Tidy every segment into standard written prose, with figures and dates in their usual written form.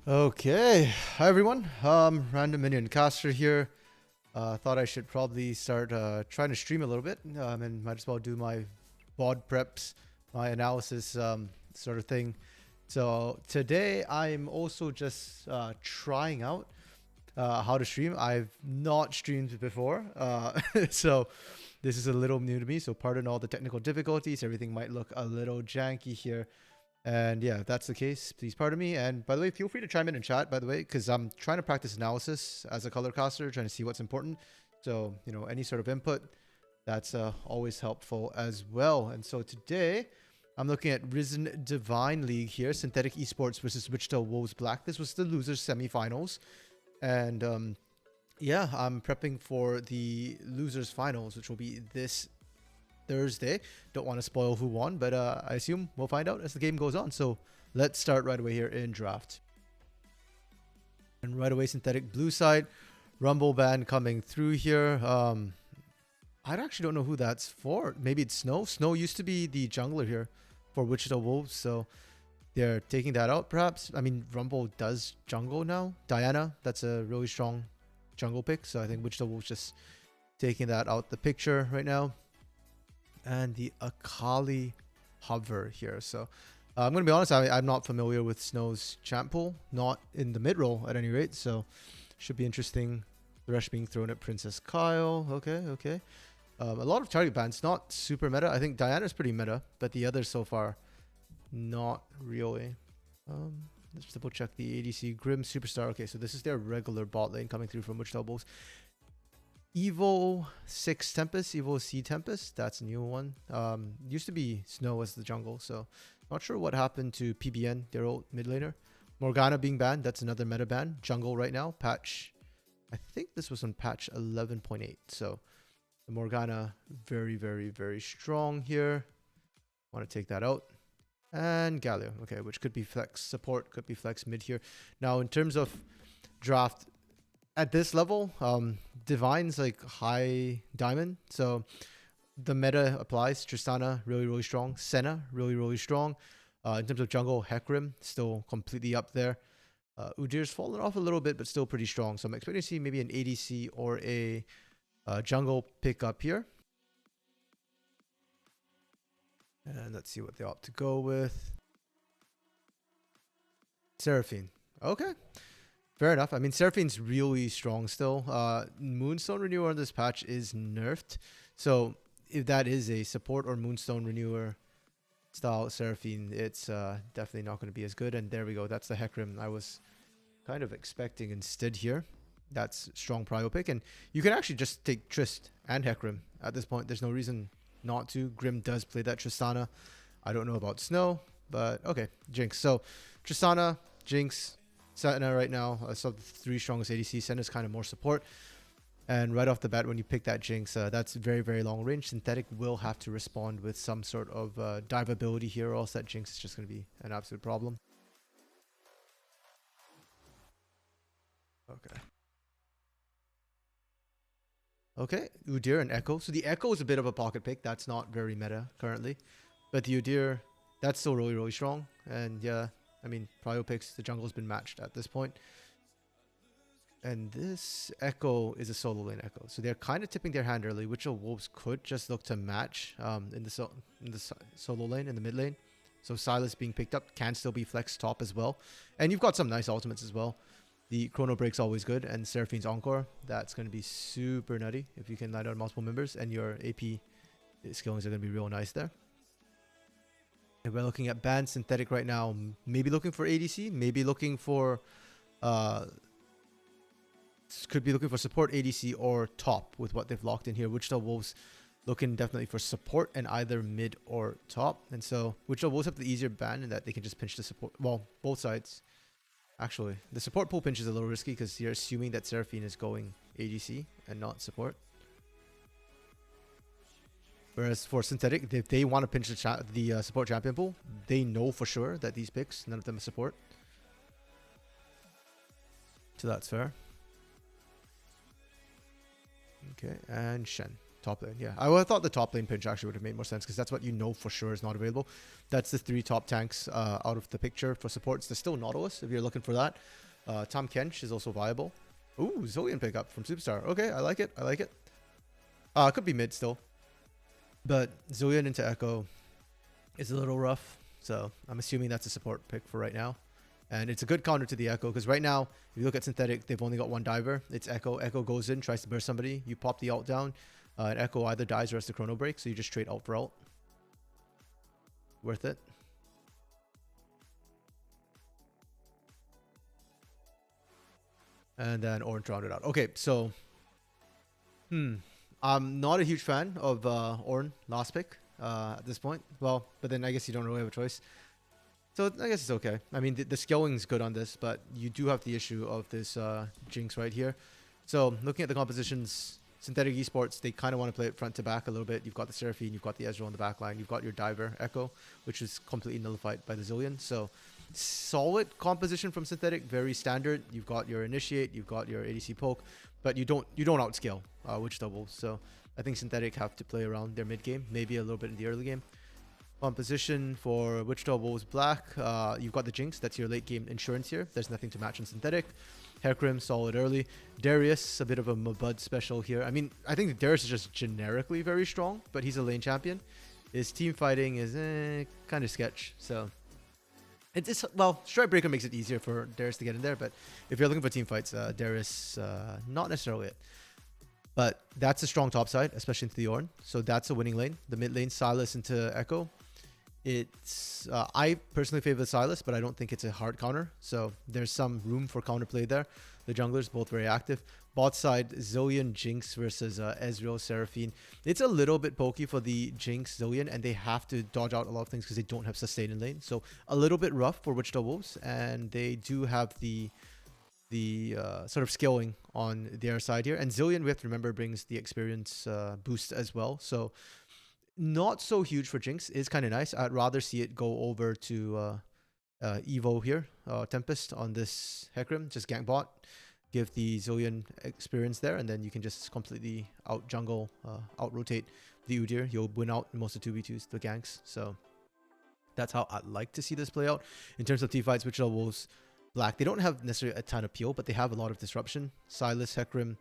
Okay, hi everyone. Random Minion Caster here. Thought I should probably start trying to stream a little bit, and might as well do my VOD preps, my analysis sort of thing. So today I'm also just trying out how to stream. I've not streamed before, so this is a little new to me. So pardon all the technical difficulties. Everything might look a little janky here. And yeah, if that's the case, please pardon me. And by the way, feel free to chime in chat, by the way, because I'm trying to practice analysis as a color caster, trying to see what's important. So, any sort of input, that's always helpful as well. And so today, I'm looking at Risen Divine League here, Synthetic Esports versus Wichita Wolves Black. This was the losers semifinals. And yeah, I'm prepping for the losers finals, which will be this Thursday. Don't want to spoil who won, but I assume we'll find out as the game goes on. So let's start right away here in draft. And right away, synthetic blue side, Rumble Band coming through here. I actually don't know who that's for. Maybe it's Snow. Snow used to be the jungler here for Wichita Wolves, so they're taking that out perhaps. I mean, Rumble does jungle now. Diana, that's a really strong jungle pick, so I think Wichita Wolves just taking that out the picture right now. And the Akali hover here. So I'm going to be honest, I'm not familiar with Snow's champ pool, not in the mid roll at any rate. So should be interesting. The rush being thrown at Princess Kyle. Okay. A lot of target bans, not super meta. I think Diana's pretty meta, but the others so far, not really. Let's double check the ADC Grim Superstar. Okay, so this is their regular bot lane coming through from Wichita Wolves. Evo 6 Tempest, Evo C Tempest, that's a new one. Used to be Snow as the jungle, so not sure what happened to PBN, their old mid laner. Morgana being banned, that's another meta ban. Jungle right now, patch, I think this was on patch 11.8. So the Morgana, very strong here. Want to take that out. And Galio, okay, which could be flex support, could be flex mid here. Now, in terms of draft, at this level, Divine's like high diamond, so the meta applies. Tristana, really strong. Senna, really strong. In terms of jungle, Hecarim, still completely up there. Udyr's fallen off a little bit, but still pretty strong. So I'm expecting to see maybe an ADC or a jungle pick up here. And let's see what they opt to go with. Seraphine. Okay. Fair enough. I mean, Seraphine's really strong still. Moonstone Renewer on this patch is nerfed. So if that is a support or Moonstone Renewer style Seraphine, it's definitely not going to be as good. And there we go. That's the Hecarim I was kind of expecting instead here. That's strong prio pick. And you can actually just take Trist and Hecarim at this point. There's no reason not to. Grim does play that Tristana. I don't know about Snow, but okay. Jinx. So Tristana, Jinx, Senna right now, so the three strongest ADC. Senna's kind of more support. And right off the bat, when you pick that Jinx, that's very long range. Synthetic will have to respond with some sort of dive ability here, or else that Jinx is just going to be an absolute problem. Okay, Udyr and Echo. So the Echo is a bit of a pocket pick. That's not very meta currently. But the Udyr, that's still really strong. And yeah, I mean, prio picks, the jungle's been matched at this point. And this Echo is a solo lane Echo. So they're kind of tipping their hand early. Wichita Wolves could just look to match in the solo lane, in the mid lane. So Silas being picked up can still be flex top as well. And you've got some nice ultimates as well. The Chrono Break's always good. And Seraphine's Encore, that's going to be super nutty if you can land on multiple members. And your AP skillings are going to be real nice there. And we're looking at banned synthetic right now. Maybe looking for ADC. Maybe looking for... could be looking for support ADC or top with what they've locked in here. Wichita Wolves looking definitely for support and either mid or top. And so Wichita Wolves have the easier ban in that they can just pinch the support. Well, both sides. Actually, the support pool pinch is a little risky because you're assuming that Seraphine is going ADC and not support. Whereas for synthetic, if they want to pinch the support champion pool, they know for sure that these picks, none of them are support. So that's fair. Okay, and Shen. top lane. Yeah, I would have thought the top lane pinch actually would have made more sense because that's what you know for sure is not available. That's the 3 top tanks out of the picture for supports. There's still Nautilus if you're looking for that. Tom Kench is also viable. Ooh, Zillion pickup from Superstar. Okay, I like it. I like it. Could be mid still. But Zillion into Echo is a little rough. So I'm assuming that's a support pick for right now. And it's a good counter to the Echo because right now, if you look at Synthetic, they've only got 1 diver. It's Echo. Echo goes in, tries to burst somebody. You pop the ult down. And Echo either dies or has to chrono break. So you just trade ult for ult. Worth it. And then Orange rounded out. Okay, so I'm not a huge fan of Ornn last pick at this point. Well, but then I guess you don't really have a choice. So I guess it's okay. I mean, the skilling's good on this, but you do have the issue of this Jinx right here. So looking at the compositions, Synthetic Esports, they kind of want to play it front to back a little bit. You've got the Seraphine, you've got the Ezreal on the back line, you've got your Diver, Echo, which is completely nullified by the Zillion. So solid composition from Synthetic, very standard. You've got your Initiate, you've got your ADC poke, but you don't outscale Wichita Wolves. So I think Synthetic have to play around their mid game, maybe a little bit in the early game. Composition for Wichita Wolves Black, you've got the Jinx, that's your late game insurance here. There's nothing to match in Synthetic. Hecarim, solid early. Darius, a bit of a Mabud special here. I mean, I think Darius is just generically very strong, but he's a lane champion. His team fighting is kind of sketch, so... well, Strikebreaker makes it easier for Darius to get in there, but if you're looking for team fights, Darius, not necessarily it. But that's a strong top side, especially into the Ornn. So that's a winning lane. The mid lane, Sylas into Echo. It's I personally favor Sylas, but I don't think it's a hard counter. So there's some room for counterplay there. The junglers both very active. Bot side, Zillion Jinx versus Ezreal Seraphine. It's a little bit pokey for the Jinx Zillion, and they have to dodge out a lot of things because they don't have sustain in lane. So a little bit rough for Wichita Wolves, and they do have the sort of scaling on their side here. And Zillion, we have to remember, brings the experience boost as well. So not so huge for Jinx. Is kind of nice. I'd rather see it go over to Evo here, Tempest on this Hecarim. Just gank bot, give the Zillion experience there, and then you can just completely out jungle, out rotate the Udyr. You'll win out most of 2v2s, the ganks. So that's how I'd like to see this play out. In terms of team fights, Wichita Wolves Black, they don't have necessarily a ton of peel, but they have a lot of disruption. Sylas, Hecarim,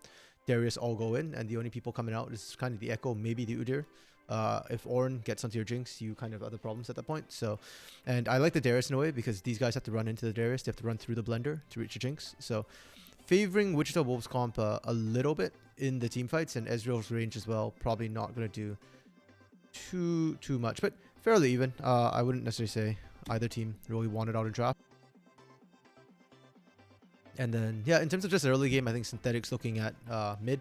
Darius all go in, and the only people coming out is kind of the Echo, maybe the Udyr. If Ornn gets onto your Jinx, you kind of have other problems at that point. So, and I like the Darius in a way because these guys have to run into the Darius. They have to run through the blender to reach the Jinx. So, favoring Wichita Wolves comp a little bit in the team fights, and Ezreal's range as well. Probably not going to do too much, but fairly even. I wouldn't necessarily say either team really wanted out a draft. And then, yeah, in terms of just early game, I think Synthetic's looking at mid.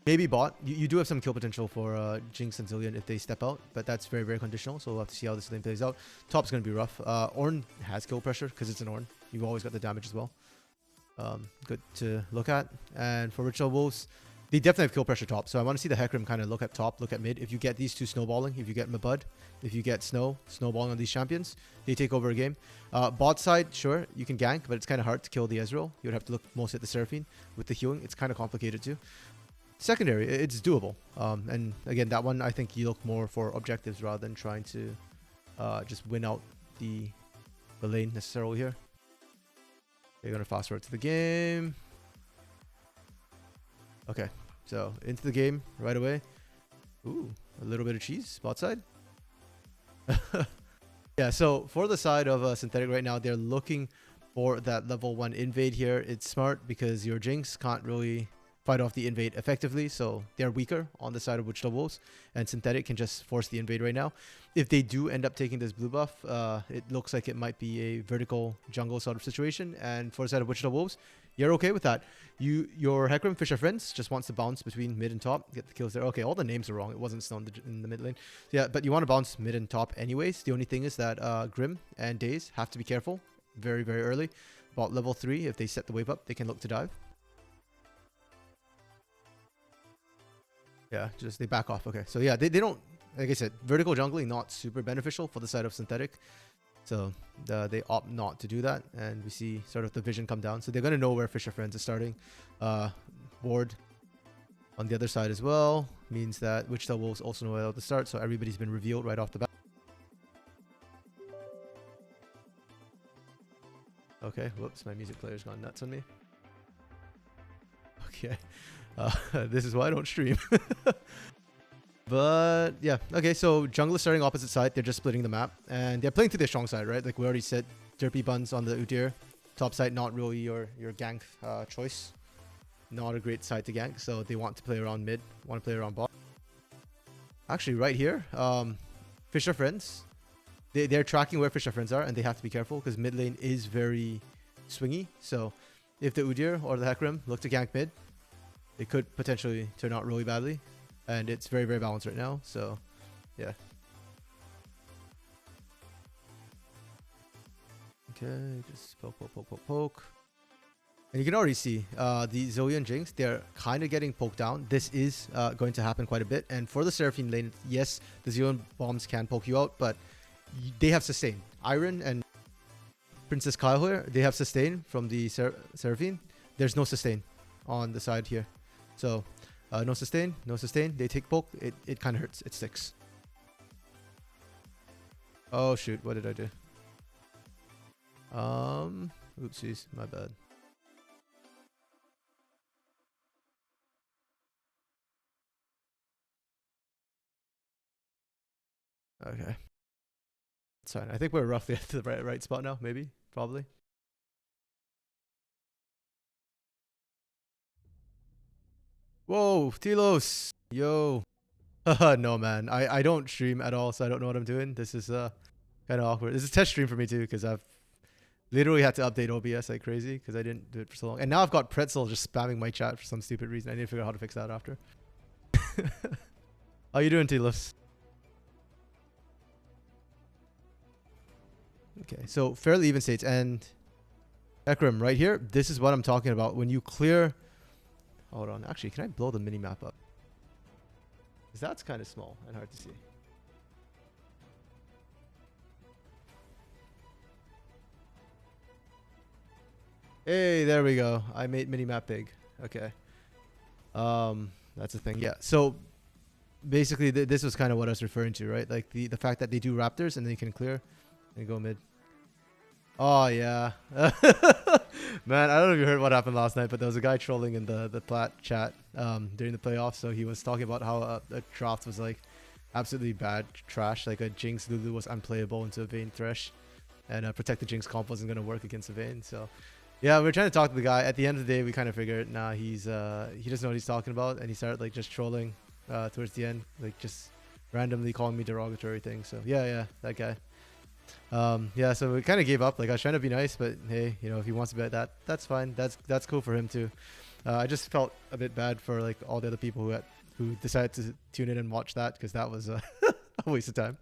Maybe bot. You do have some kill potential for Jinx and Zillion if they step out, but that's very, very conditional, so we'll have to see how this lane plays out. Top's going to be rough. Ornn has kill pressure because it's an Ornn. You've always got the damage as well. Good to look at. And for Wichita Wolves, they definitely have kill pressure top, so I want to see the Hecarim kind of look at top, look at mid. If you get these two snowballing, if you get Mabud, if you get snowballing on these champions, they take over a game. Bot side, sure, you can gank, but it's kind of hard to kill the Ezreal. You would have to look mostly at the Seraphine. With the healing, it's kind of complicated too. Secondary, it's doable. And again, that one, I think you look more for objectives rather than trying to just win out the lane necessarily here. You're going to fast forward to the game. Okay, so into the game right away. Ooh, a little bit of cheese, bot side. Yeah, so for the side of Synthetic right now, they're looking for that level 1 invade here. It's smart because your Jinx can't really fight off the invade effectively, so they're weaker on the side of Wichita Wolves, and Synthetic can just force the invade right now. If they do end up taking this blue buff, it looks like it might be a vertical jungle sort of situation, and for the side of Wichita Wolves, you're okay with that. Your Hecarim Fisher Friends just wants to bounce between mid and top, get the kills there. Okay, all the names are wrong. It wasn't Snow in the mid lane. Yeah, but you want to bounce mid and top anyways. The only thing is that Grim and Daze have to be careful very, very early. About level 3, if they set the wave up, they can look to dive. Yeah, just they back off. Okay, so yeah, they don't, like I said, vertical jungling not super beneficial for the side of Synthetic. So they opt not to do that, and we see sort of the vision come down. So they're going to know where Fisher Friends is starting. Ward on the other side as well. means that Wichita will also know at the start, so everybody's been revealed right off the bat. Okay, whoops, my music player's gone nuts on me. Okay, this is why I don't stream. But yeah, okay, so jungle is starting opposite side. They're just splitting the map, and they're playing to their strong side, right? Like we already said, Derpy Buns on the Udyr. Top side, not really your gank choice. Not a great side to gank, so they want to play around mid, want to play around bot. Actually, right here, Fisher Friends, they're tracking where Fisher Friends are, and they have to be careful because mid lane is very swingy. So if the Udyr or the Hecarim look to gank mid, it could potentially turn out really badly. And it's very, very balanced right now, so yeah. Okay, just poke, poke, poke, poke, poke. And you can already see the Zoe and Jinx, they're kind of getting poked down. This is going to happen quite a bit. And for the Seraphine lane, yes, the Zeon bombs can poke you out, but they have sustain. Iron and Princess Kyle here, they have sustain from the Seraphine. There's no sustain on the side here. So, no sustain, no sustain. They take poke. It kind of hurts. It sticks. Oh, shoot. What did I do? Oopsies. My bad. Okay. It's fine. I think we're roughly at the right spot now, maybe. Probably. Whoa, Telos. Yo. No, man. I don't stream at all, so I don't know what I'm doing. This is kind of awkward. This is a test stream for me, too, because I've literally had to update OBS like crazy because I didn't do it for so long. And now I've got Pretzel just spamming my chat for some stupid reason. I need to figure out how to fix that after. How you doing, Telos? Okay, so fairly even states. And Ekram, right here, this is what I'm talking about. When you clear... Hold on. Actually, can I blow the mini-map up? Because that's kind of small and hard to see. Hey, there we go. I made mini-map big. Okay. That's the thing. Yeah. So basically, this was kind of what I was referring to, right? Like the fact that they do Raptors and they can clear and go mid. Oh, yeah. Man, I don't know if you heard what happened last night, but there was a guy trolling in the Plat chat during the playoffs. So he was talking about how a draft was like absolutely bad trash. Like a Jinx Lulu was unplayable into a Vayne Thresh. And Protect the Jinx comp wasn't going to work against a Vayne. So yeah, we were trying to talk to the guy. At the end of the day, we kind of figured, nah, he doesn't know what he's talking about. And he started like just trolling towards the end. Like just randomly calling me derogatory things. So yeah, that guy. Yeah, so we kind of gave up. Like I was trying to be nice, but hey, you know, if he wants to be like that, that's fine. That's cool for him too. I just felt a bit bad for like all the other people who decided to tune in and watch that because that was a waste of time.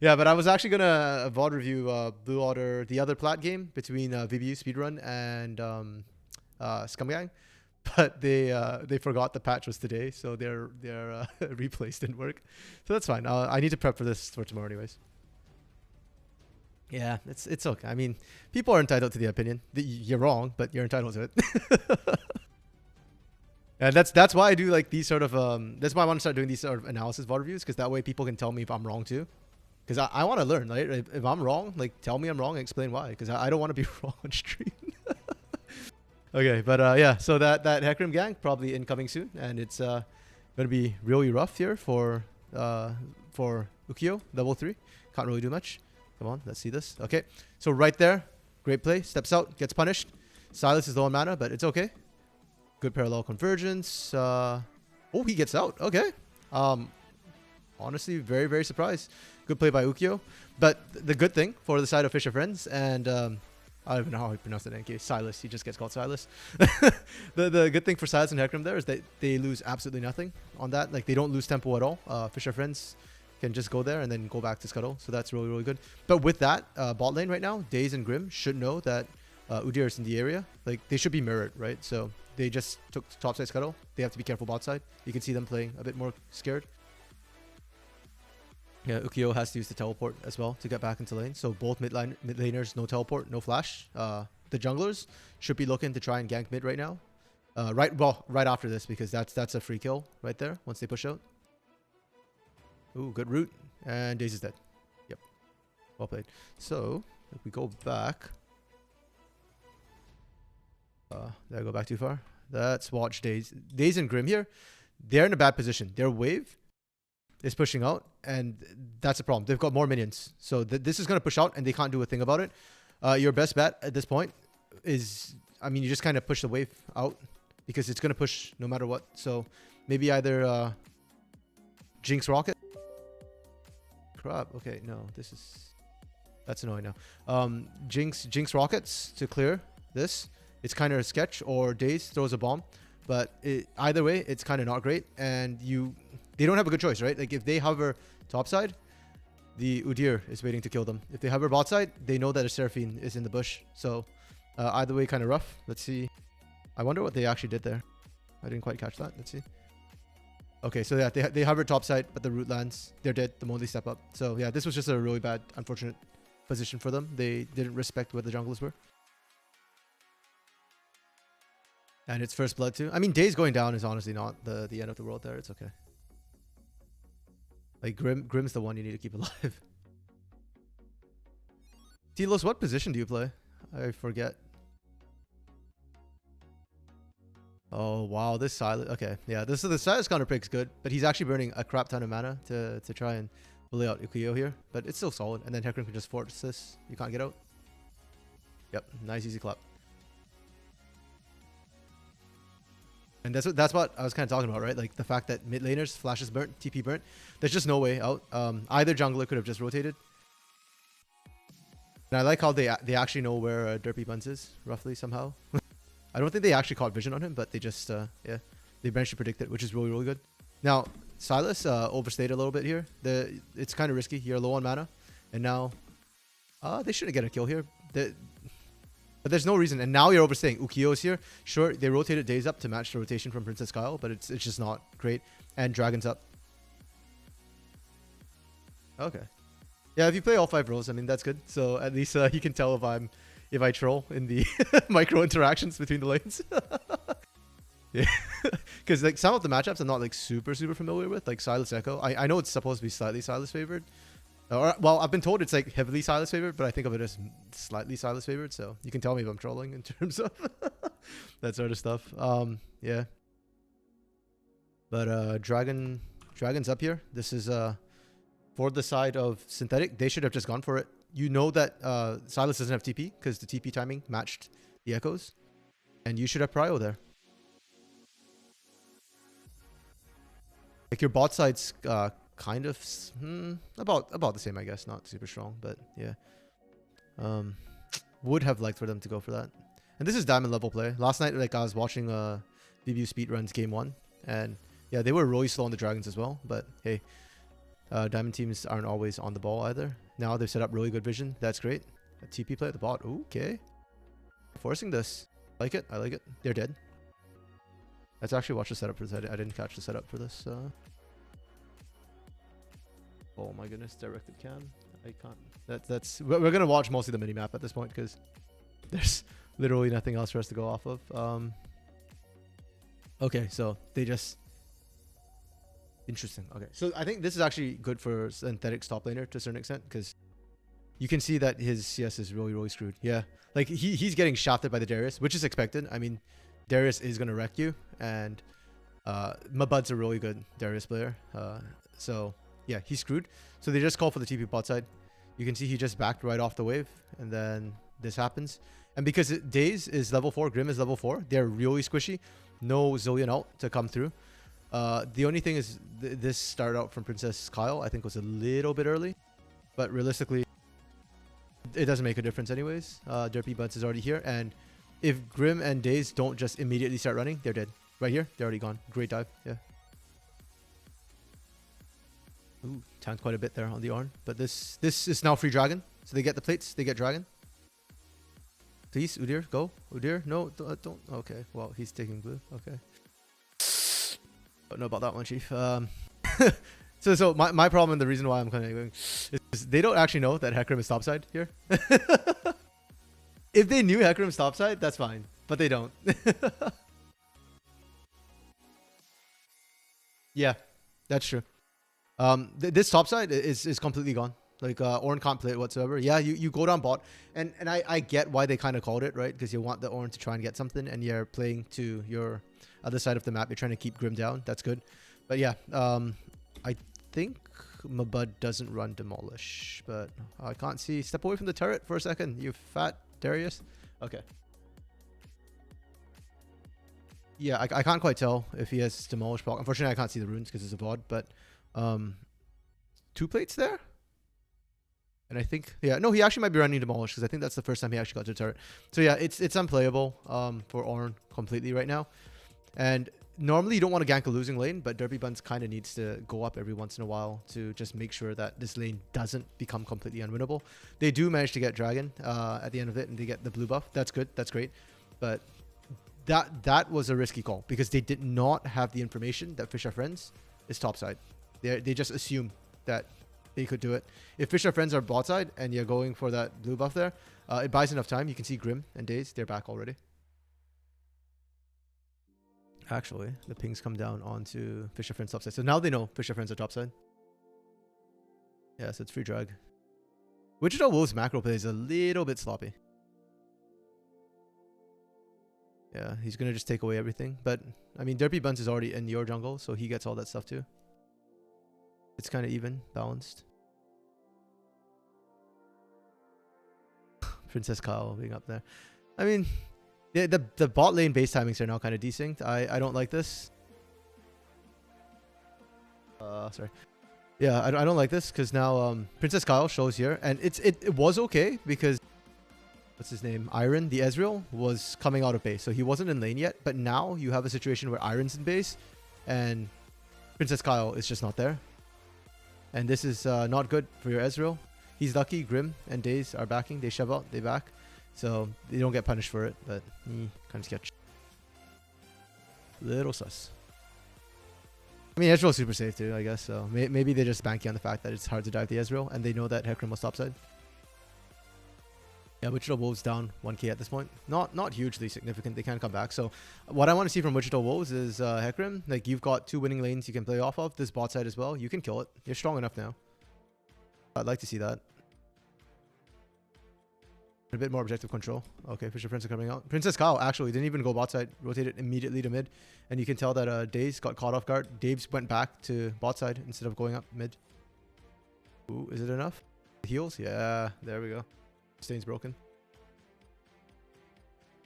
Yeah, but I was actually gonna VOD review Blue Otter, the other plat game between VBU Speedrun and Scumgang, but they forgot the patch was today, so their replays didn't work. So that's fine. I need to prep for this for tomorrow, anyways. Yeah, it's okay. I mean, people are entitled to the opinion. You're wrong, but you're entitled to it. And that's why I do like these sort of that's why I want to start doing these sort of analysis VOD reviews, because that way people can tell me if I'm wrong too. Because I want to learn, right? If I'm wrong, like tell me I'm wrong and explain why. Because I don't want to be wrong on stream. Okay, but yeah, so that Hecarim gang probably incoming soon, and it's gonna be really rough here for Ukyo level 3. Can't really do much. Come on, let's see this. Okay, so right there, great play. Steps out, gets punished. Silas is low on mana, but it's okay. Good parallel convergence. Oh, he gets out. Okay. Honestly, very, very surprised. Good play by Ukyo. But the good thing for the side of Fisher Friends, and I don't even know how I pronounce it in case. Silas. He just gets called Silas. The good thing for Silas and Hecarim there is that they lose absolutely nothing on that. Like, they don't lose tempo at all. Fisher Friends can just go there and then go back to Scuttle. So that's really, really good. But with that, bot lane right now, Daze and Grim should know that Udyr is in the area. Like, they should be mirrored, right? So they just took topside Scuttle. They have to be careful bot side. You can see them playing a bit more scared. Yeah, Ukyo has to use the teleport as well to get back into lane. So both mid laners, no teleport, no flash. The junglers should be looking to try and gank mid right now. Right after this, because that's a free kill right there once they push out. Ooh, good route. And Daze is dead. Yep. Well played. So, if we go back. Did I go back too far? Let's watch Daze. Daze and Grim here. They're in a bad position. Their wave is pushing out, and that's a problem. They've got more minions. So this is going to push out, and they can't do a thing about it. Your best bet at this point is, I mean, you just kind of push the wave out, because it's going to push no matter what. So maybe either Jinx Rocket. Crap. Okay, no, that's annoying now. Jinx Rockets to clear this. It's kind of a sketch, or Daze throws a bomb. But either way, it's kind of not great. And they don't have a good choice, right? Like if they hover topside, the Udyr is waiting to kill them. If they hover bot side, they know that a Seraphine is in the bush. So either way, kind of rough. Let's see. I wonder what they actually did there. I didn't quite catch that. Let's see. Okay, so yeah, they hovered topside, but the root lands. They're dead the moment they step up. So yeah, this was just a really bad, unfortunate position for them. They didn't respect where the junglers were. And it's first blood too. I mean, Daze going down is honestly not the end of the world there. It's okay. Like Grim's the one you need to keep alive. Tilos, what position do you play? I forget. Oh wow, this Silas. Okay, yeah, the Silas counter pick's good, but he's actually burning a crap ton of mana to try and bully out Ukiyo here. But it's still solid. And then Hecarim can just force this. You can't get out. Yep, nice easy clap. And that's what I was kind of talking about, right? Like the fact that mid laners, flashes burnt, TP burnt. There's just no way out. Either jungler could have just rotated. And I like how they actually know where Derpy Buns is, roughly, somehow. I don't think they actually caught vision on him, but they just, yeah. They managed to predict it, which is really, really good. Now, Silas overstayed a little bit here. It's kind of risky. You're low on mana. And now, they shouldn't get a kill here. But there's no reason. And now you're overstaying. Ukiyo is here. Sure, they rotated Daze up to match the rotation from Princess Kyle, but it's just not great. And Dragon's up. Okay. Yeah, if you play all 5 roles, I mean, that's good. So at least you can tell if I troll in the micro interactions between the lanes. Yeah. Because like some of the matchups I'm not like super familiar with, like Silas Echo. I know it's supposed to be slightly Silas favored. Or, well, I've been told it's like heavily Silas favored, but I think of it as slightly Silas favored. So you can tell me if I'm trolling in terms of that sort of stuff. Yeah. But Dragon's up here. This is for the side of Synthetic. They should have just gone for it. You know that Silas doesn't have TP because the TP timing matched the echoes, and you should have prio there. Like your bot side's kind of about the same, I guess. Not super strong, but yeah. Would have liked for them to go for that. And this is diamond level play. Last night, like I was watching VBU speedruns game 1, and yeah, they were really slow on the dragons as well. But hey, diamond teams aren't always on the ball either. Now they've set up really good vision. That's great. A TP play at the bot. Okay, forcing this. I like it. They're dead. Let's actually watch the setup for this. I didn't catch the setup for this. Oh my goodness, directed cam. I can't. We're gonna watch mostly the mini map at this point because there's literally nothing else for us to go off of. Okay, so they just interesting. Okay, so I think this is actually good for Synthetic's top laner to a certain extent because you can see that his CS is really screwed. Yeah, like he's getting shafted by the Darius, which is expected. I mean, Darius is gonna wreck you, and Mabud's a really good Darius player. So yeah, he's screwed. So they just call for the TP bot side. You can see he just backed right off the wave, and then this happens. And because Daze is level 4, Grim is level 4, they're really squishy. No Zillion ult to come through. The only thing is this started out from Princess Kyle. I think was a little bit early, but realistically, it doesn't make a difference anyways. Derpy Buds is already here, and if Grim and Daze don't just immediately start running, they're dead. Right here, they're already gone. Great dive, yeah. Ooh, tanked quite a bit there on the Ornn. But this is now free dragon. So they get the plates, they get dragon. Please, Udyr, go. Udyr, no, don't. Okay, well, he's taking blue. Okay. Don't know about that one, Chief. So my problem and the reason why I'm kind of going is they don't actually know that Hecarim is topside here. If they knew Hecarim's topside, that's fine. But they don't. Yeah, that's true. This top side is completely gone. Like Ornn can't play it whatsoever. Yeah, you go down bot, and I get why they kind of called it, right? Because you want the Ornn to try and get something, and you're playing to your other side of the map. You're trying to keep Grim down. That's good. But yeah, I think Mabud doesn't run Demolish, but I can't see. Step away from the turret for a second, you fat Darius. Okay. Yeah, I can't quite tell if he has Demolish block. Unfortunately, I can't see the runes because it's a VOD, but 2 plates there? And I think, yeah, no, he actually might be running Demolish because I think that's the first time he actually got to the turret. So yeah, it's unplayable for Ornn completely right now. And normally you don't want to gank a losing lane, but Derpy Buns kind of needs to go up every once in a while to just make sure that this lane doesn't become completely unwinnable. They do manage to get Dragon at the end of it, and they get the blue buff. That's good. That's great. But that was a risky call because they did not have the information that Fish Are Friends is topside. They just assume that they could do it. If Fish Are Friends are bot side and you're going for that blue buff there, it buys enough time. You can see Grim and Daze. They're back already. Actually, the pings come down onto Fish Are Friends topside. So now they know Fish Are Friends are topside. Yeah, so it's free drag. Wichita Wolves macro play is a little bit sloppy. Yeah, he's going to just take away everything. But, I mean, Derpy Buns is already in your jungle, so he gets all that stuff too. It's kind of even, balanced. Princess Kyle being up there. I mean, the bot lane base timings are now kind of desynced. I don't like this. Sorry. Yeah, I don't like this because now Princess Kyle shows here. And it was okay because... What's his name? Iron, the Ezreal, was coming out of base. So he wasn't in lane yet. But now you have a situation where Iron's in base and Princess Kyle is just not there. And this is not good for your Ezreal. He's lucky Grim and Daze are backing. They shove out, they back. So they don't get punished for it. But kind of sketch. Little sus. I mean, Ezreal's super safe too, I guess. So maybe they just banking on the fact that it's hard to dive the Ezreal. And they know that Hecarim was topside. Yeah, Wichita Wolves down 1k at this point. Not hugely significant. They can come back. So what I want to see from Wichita Wolves is Hecarim. Like, you've got 2 winning lanes you can play off of. This bot side as well. You can kill it. You're strong enough now. I'd like to see that. A bit more objective control. Okay, Fisher Prince are coming out. Princess Kyle actually didn't even go bot side. Rotated immediately to mid. And you can tell that Daze got caught off guard. Daves went back to bot side instead of going up mid. Ooh, is it enough? Heals? Yeah, there we go. Stain's broken.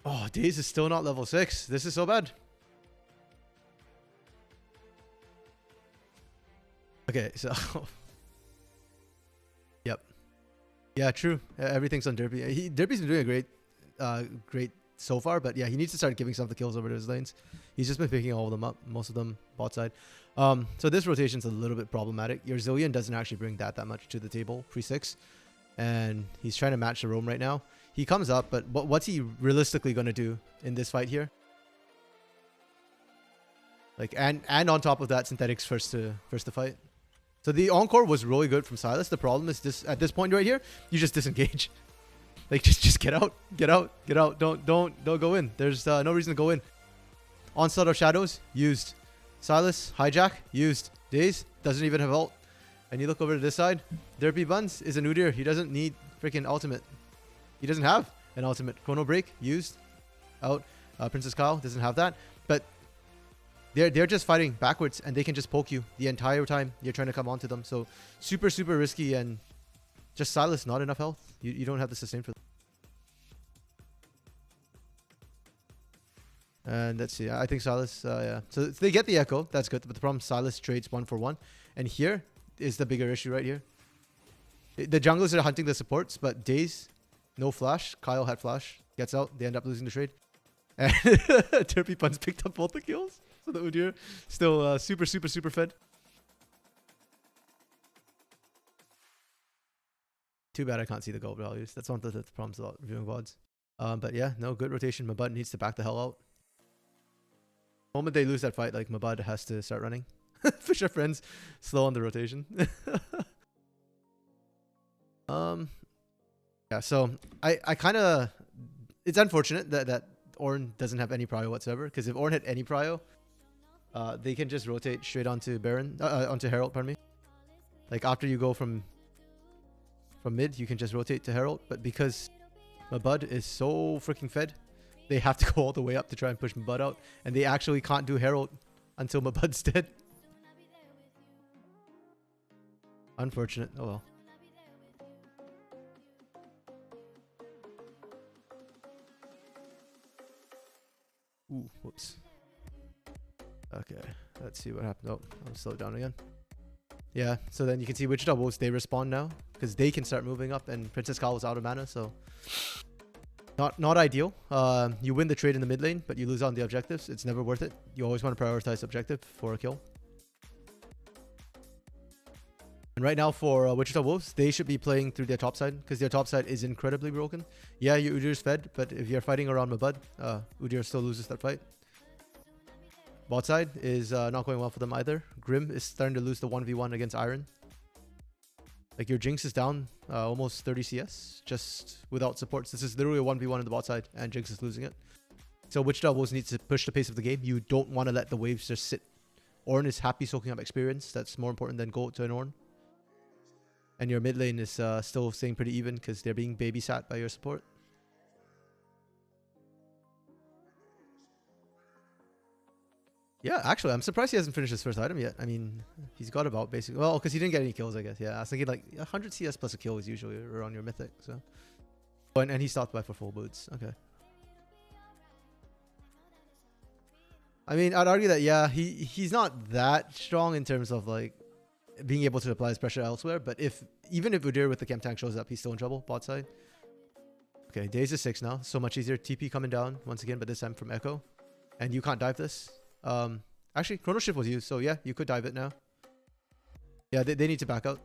Oh, Daze is still not level 6. This is so bad. Okay, so... Yep. Yeah, true. Everything's on Derpy. Derpy's been doing a great so far, but yeah, he needs to start giving some of the kills over to his lanes. He's just been picking all of them up, most of them bot side. So this rotation's a little bit problematic. Your Zillion doesn't actually bring that much to the table pre-6. And he's trying to match the roam right now. He comes up, but what's he realistically going to do in this fight here? Like, and on top of that, Synthetic's first to fight. So the encore was really good from Silas. The problem is this: at this point right here, you just disengage. Like, just get out, get out, get out. Don't go in. There's no reason to go in. Onslaught of Shadows used. Silas hijack used. Daze doesn't even have ult. And you look over to this side, Derpy Buns is a Nudir. He doesn't need freaking ultimate. He doesn't have an ultimate. Chrono Break used. Out. Princess Kyle doesn't have that. But they're just fighting backwards, and they can just poke you the entire time you're trying to come onto them. So super risky, and just Silas, not enough health. You don't have the sustain for that. And let's see. I think Silas, yeah. So they get the echo. That's good. But the problem, Silas trades 1 for 1. And here is the bigger issue right here. The junglers are hunting the supports, but Daze, no flash. Kyle had flash. Gets out. They end up losing the trade. And Derpy Buns picked up both the kills. So the Udyr still super fed. Too bad I can't see the gold values. That's one of the problems about reviewing VODs. But yeah, no, good rotation. Mabud needs to back the hell out. The moment they lose that fight, like, Mabud has to start running. Fish Are Friends, slow on the rotation. Yeah, so I kind of... It's unfortunate that Ornn doesn't have any prio whatsoever, because if Ornn had any prio, they can just rotate straight onto Baron, onto Herald, pardon me. Like after you go from mid, you can just rotate to Herald. But because Mabud is so freaking fed, they have to go all the way up to try and push Mabud out. And they actually can't do Herald until Mabud's dead. Unfortunate. Oh well. Ooh, whoops. Okay, let's see what happened. Oh, I'll slow it down again. Yeah, so then you can see Wichita Wolves, they respawn now because they can start moving up, and Princess Kyle was out of mana, so not ideal. You win the trade in the mid lane, but you lose on the objectives. It's never worth it. You always want to prioritize objective for a kill. And right now for Wichita Wolves, they should be playing through their top side because their top side is incredibly broken. Yeah, your Udyr's fed, but if you're fighting around Mabud, Udyr still loses that fight. Bot side is not going well for them either. Grim is starting to lose the 1v1 against Iron. Like your Jinx is down almost 30 CS just without supports. This is literally a 1v1 in the bot side and Jinx is losing it. So Wichita Wolves needs to push the pace of the game. You don't want to let the waves just sit. Ornn is happy soaking up experience. That's more important than gold to an Ornn. And your mid lane is still staying pretty even because they're being babysat by your support. Yeah, actually, I'm surprised he hasn't finished his first item yet. I mean, he's got about basically... Well, because he didn't get any kills, I guess. Yeah, I was thinking like 100 CS plus a kill is usually around your mythic, so... And he stopped by for full boots. Okay. I mean, I'd argue that, yeah, he's not that strong in terms of like being able to apply his pressure elsewhere, but even if Udyr with the Chem Tank shows up, he's still in trouble, bot side. Okay, Days is 6 now. So much easier. TP coming down once again, but this time from Echo. And you can't dive this. Actually, Chrono Shift was used, so yeah, you could dive it now. Yeah, they need to back out.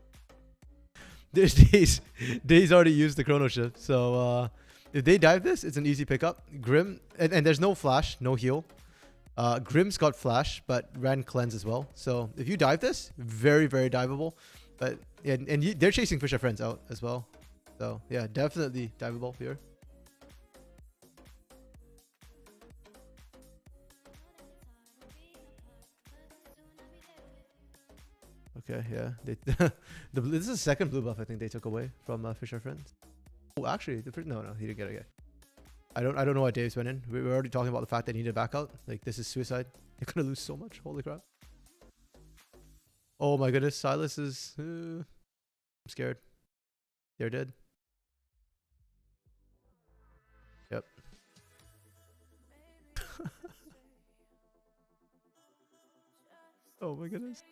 There's Days already used the Chrono Shift, so if they dive this, it's an easy pickup. Grim, and there's no flash, no heal. Grim's got flash, but ran cleanse as well. So if you dive this, very, very diveable. But yeah, and they're chasing Fisher Friends out as well. So yeah, definitely diveable here. Okay, yeah. This is the second blue buff I think they took away from Fisher Friends. Oh, actually, no, he didn't get it yet. I don't know why Dave's went in. We were already talking about the fact they need to back out. Like, this is suicide. They're gonna lose so much. Holy crap. Oh my goodness, Silas is... I'm scared. They're dead. Yep. Oh my goodness.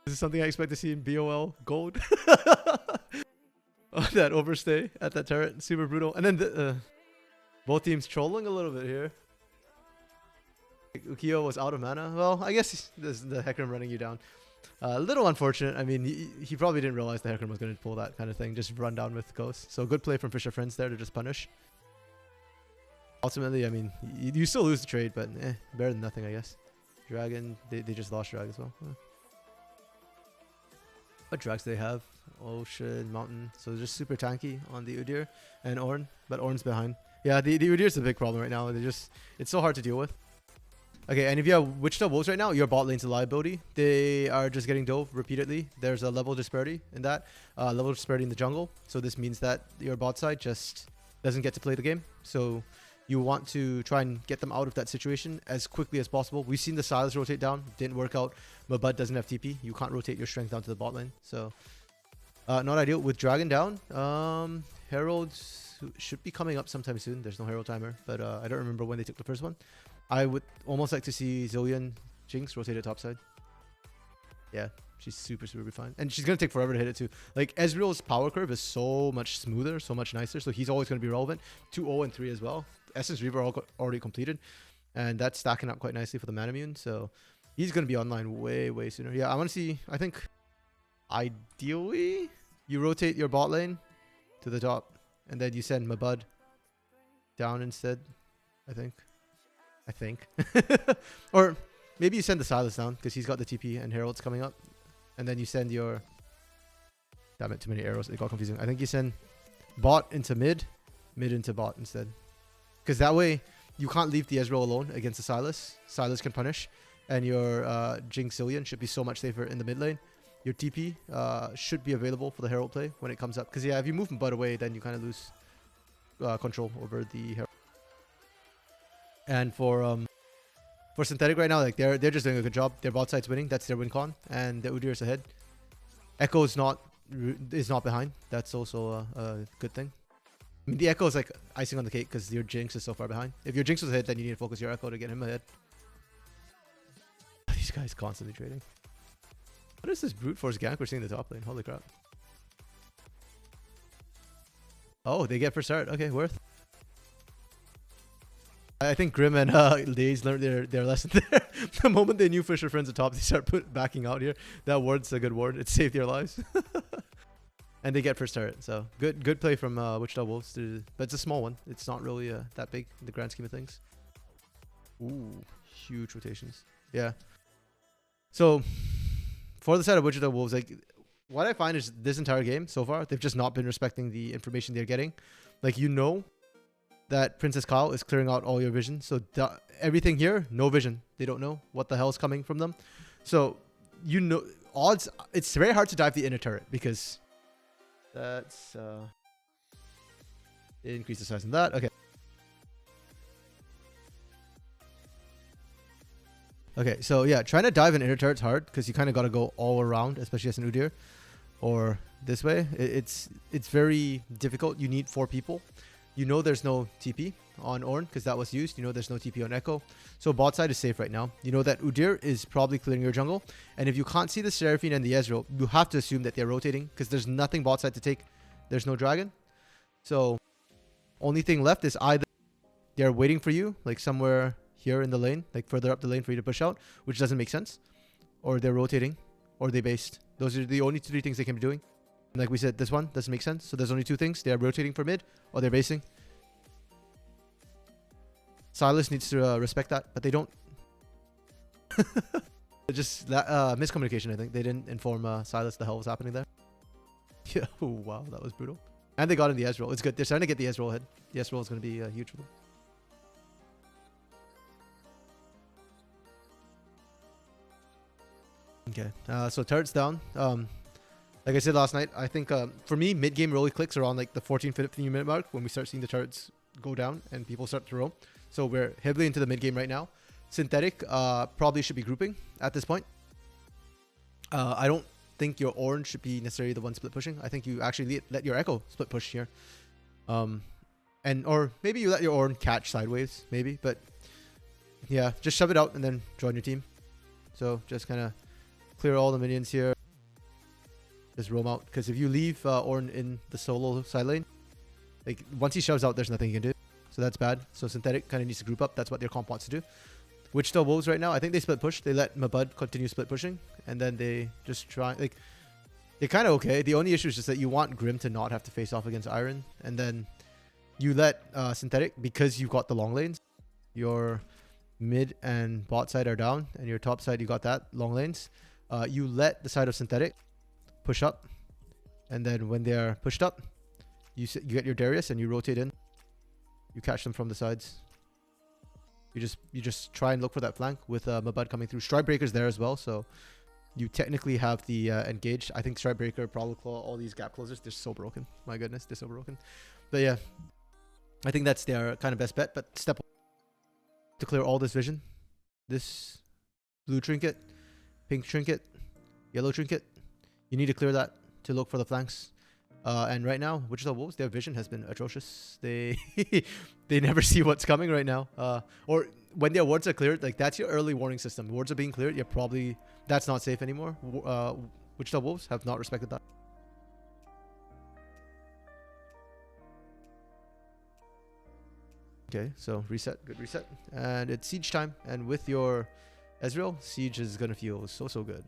This is something I expect to see in BOL Gold. Oh, that overstay at that turret. Super brutal. And then both teams trolling a little bit here. Ukiyo was out of mana. Well, I guess this is the Hecarim running you down. A little unfortunate. I mean, he probably didn't realize the Hecarim was going to pull that kind of thing. Just run down with Ghost. So good play from Fisher Friends there to just punish. Ultimately, I mean, you still lose the trade, but better than nothing, I guess. Dragon, they just lost Drag as well. What drags do they have? Ocean, Mountain. So just super tanky on the Udyr and Ornn. But Ornn's behind. Yeah, the Udyr's a big problem right now. It's so hard to deal with. Okay, and if you have Wichita Wolves right now, your bot lane's a liability. They are just getting dove repeatedly. There's a level disparity in that. Level disparity in the jungle. So this means that your bot side just doesn't get to play the game. So you want to try and get them out of that situation as quickly as possible. We've seen the Silas rotate down. Didn't work out. Mabud doesn't have TP. You can't rotate your strength down to the bot lane. So not ideal. With Dragon down, Herald should be coming up sometime soon. There's no Herald timer, but I don't remember when they took the first one. I would almost like to see Zillion Jinx rotate at topside. Yeah, she's super fine. And she's going to take forever to hit it too. Like, Ezreal's power curve is so much smoother, so much nicer. So he's always going to be relevant. 2-0 and 3 as well. Essence Reaver already completed. And that's stacking up quite nicely for the Manamune. So he's going to be online way sooner. Yeah, I want to see, I think, ideally, you rotate your bot lane to the top. And then you send Mabud down instead, I think. Or maybe you send the Silas down because he's got the TP and Herald's coming up. And then you send your... Damn it, too many arrows. It got confusing. I think you send bot into mid into bot instead. Because that way, you can't leave the Ezreal alone against the Silas. Silas can punish. and your Jinxillion should be so much safer in the mid lane. Your TP should be available for the Herald play when it comes up. Because yeah, if you move Bud away, then you kind of lose control over the Herald. And for Synthetic right now, like they're just doing a good job. Their bot side's winning. That's their win con, and the Udyr is ahead. Echo is not behind. That's also a good thing. I mean, the Echo is like icing on the cake because your Jinx is so far behind. If your Jinx was ahead, then you need to focus your Echo to get him ahead. These guys constantly trading. What is this brute force gank we're seeing in the top lane? Holy crap. Oh, they get first start. Okay, worth. I think Grim and Lays learned their lesson there. The moment they knew Fisher Friends at top, they start backing out here. That ward's a good ward. It saved their lives. And they get first start. So good play from Wichita Wolves. But it's a small one. It's not really that big in the grand scheme of things. Ooh, huge rotations. Yeah. So for the side of Wichita Wolves, like what I find is this entire game so far, they've just not been respecting the information they're getting. Like, you know that Princess Kyle is clearing out all your vision. So everything here, no vision. They don't know what the hell is coming from them. So, you know, odds, it's very hard to dive the inner turret because that's, increase the size of that. Okay. Okay, so yeah, trying to dive an inner turret's hard because you kind of got to go all around, especially as an Udyr. Or this way, it's very difficult. You need 4 people. You know there's no TP on Ornn because that was used. You know there's no TP on Echo. So bot side is safe right now. You know that Udyr is probably clearing your jungle. And if you can't see the Seraphine and the Ezreal, you have to assume that they're rotating because there's nothing bot side to take. There's no dragon. So only thing left is either they're waiting for you, like somewhere here in the lane, like further up the lane for you to push out, which doesn't make sense. Or they're rotating, or they based. Those are the only 3 things they can be doing. And like we said, this one doesn't make sense. So there's only 2 things. They're rotating for mid, or they're basing. Silas needs to respect that, but they don't. Just miscommunication, I think. They didn't inform Silas the hell was happening there. Yeah, oh, wow, that was brutal. And they got in the Ezreal. It's good. They're starting to get the Ezreal ahead. The Ezreal is going to be huge for them. Okay, so turret's down. Like I said last night, I think for me, mid-game really clicks around like the 14-15 minute mark when we start seeing the turrets go down and people start to roam. So we're heavily into the mid-game right now. Synthetic probably should be grouping at this point. I don't think your Ornn should be necessarily the one split pushing. I think you actually let your Echo split push here. Or maybe you let your Ornn catch sideways, maybe. But yeah, just shove it out and then join your team. So just kind of clear all the minions here. Just roam out. Because if you leave Ornn in the solo side lane, like once he shoves out, there's nothing you can do. So that's bad. So Synthetic kind of needs to group up. That's what their comp wants to do. Wichita Wolves right now, I think they split push. They let Mabud continue split pushing. And then they just try, like, they're kind of okay. The only issue is just that you want Grim to not have to face off against Iron. And then you let Synthetic, because you've got the long lanes, your mid and bot side are down. And your top side, you got that, long lanes. You let the side of Synthetic push up. And then when they're pushed up, you get your Darius and you rotate in. You catch them from the sides. You just try and look for that flank with Mabud coming through. Strikebreaker's there as well, so you technically have the engaged. I think Strikebreaker, Prowler Claw, all these gap closers, they're so broken. My goodness, they're so broken. But yeah, I think that's their kind of best bet. But step one, to clear all this vision. This blue trinket, pink trinket, yellow trinket. You need to clear that to look for the flanks. And right now, Wichita Wolves, their vision has been atrocious. They they never see what's coming right now. Or when their wards are cleared, like that's your early warning system. Wards are being cleared, you're probably, that's not safe anymore. Wichita Wolves have not respected that. Okay, so reset, good reset. And it's siege time. And with your Ezreal, siege is going to feel so good.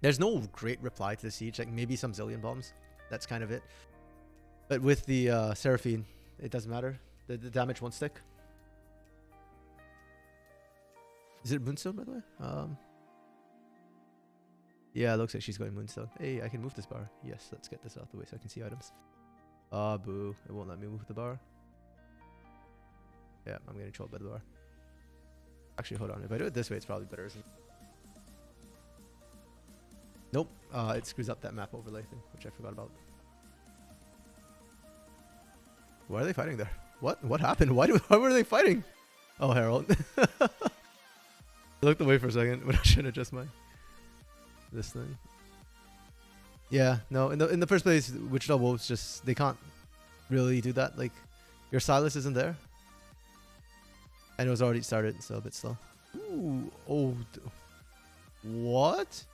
There's no great reply to the siege, like maybe some zillion bombs. That's kind of it. But with the Seraphine, it doesn't matter. The damage won't stick. Is it Moonstone, by the way? Yeah, it looks like she's going Moonstone. Hey, I can move this bar. Yes, let's get this out of the way so I can see items. Ah, boo. It won't let me move the bar. Yeah, I'm getting trolled by the bar. Actually, hold on. If I do it this way, it's probably better, isn't it? Nope. It screws up that map overlay thing, which I forgot about. Why are they fighting there? What happened? Why were they fighting? Oh, Harold. I looked away for a second when I should adjust this thing. Yeah, no. In the first place, Wichita Wolves just they can't really do that. Like your Silas isn't there, and it was already started, so a bit slow. Ooh, oh, what?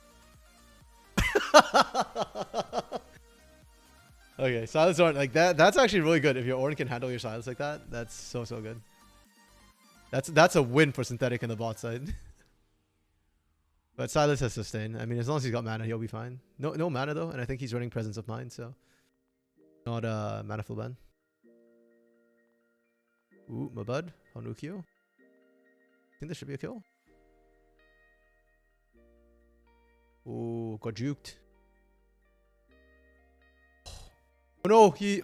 Okay, Silas aren't like that. That's actually really good if your Ornn can handle your Silas like that. That's so good. That's a win for Synthetic in the bot side. But Silas has sustain. I mean, as long as he's got mana, he'll be fine. No mana though, and I think he's running Presence of Mind, so not mana full ban. Ooh, Mabud on Ukyo. I think there should be a kill. Ooh, got juked. Oh no, he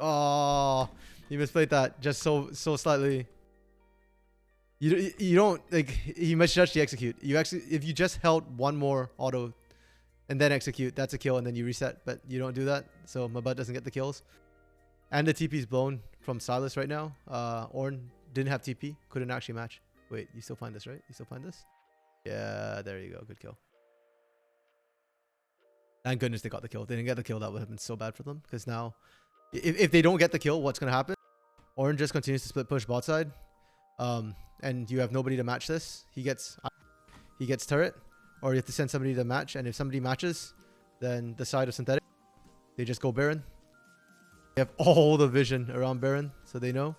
misplayed that just so slightly. You don't like he misjudged the execute. You actually if you just held one more auto and then execute, that's a kill and then you reset, but you don't do that. So Mabud doesn't get the kills. And the TP's blown from Silas right now. Ornn didn't have TP, couldn't actually match. Wait, you still find this, right? You still find this? Yeah, there you go. Good kill. Thank goodness they got the kill. If they didn't get the kill, that would have been so bad for them. Because now, if they don't get the kill, what's going to happen? Ornn just continues to split push bot side. And you have nobody to match this. He gets turret. Or you have to send somebody to match. And if somebody matches, then the side of Synthetic, they just go Baron. They have all the vision around Baron. So they know.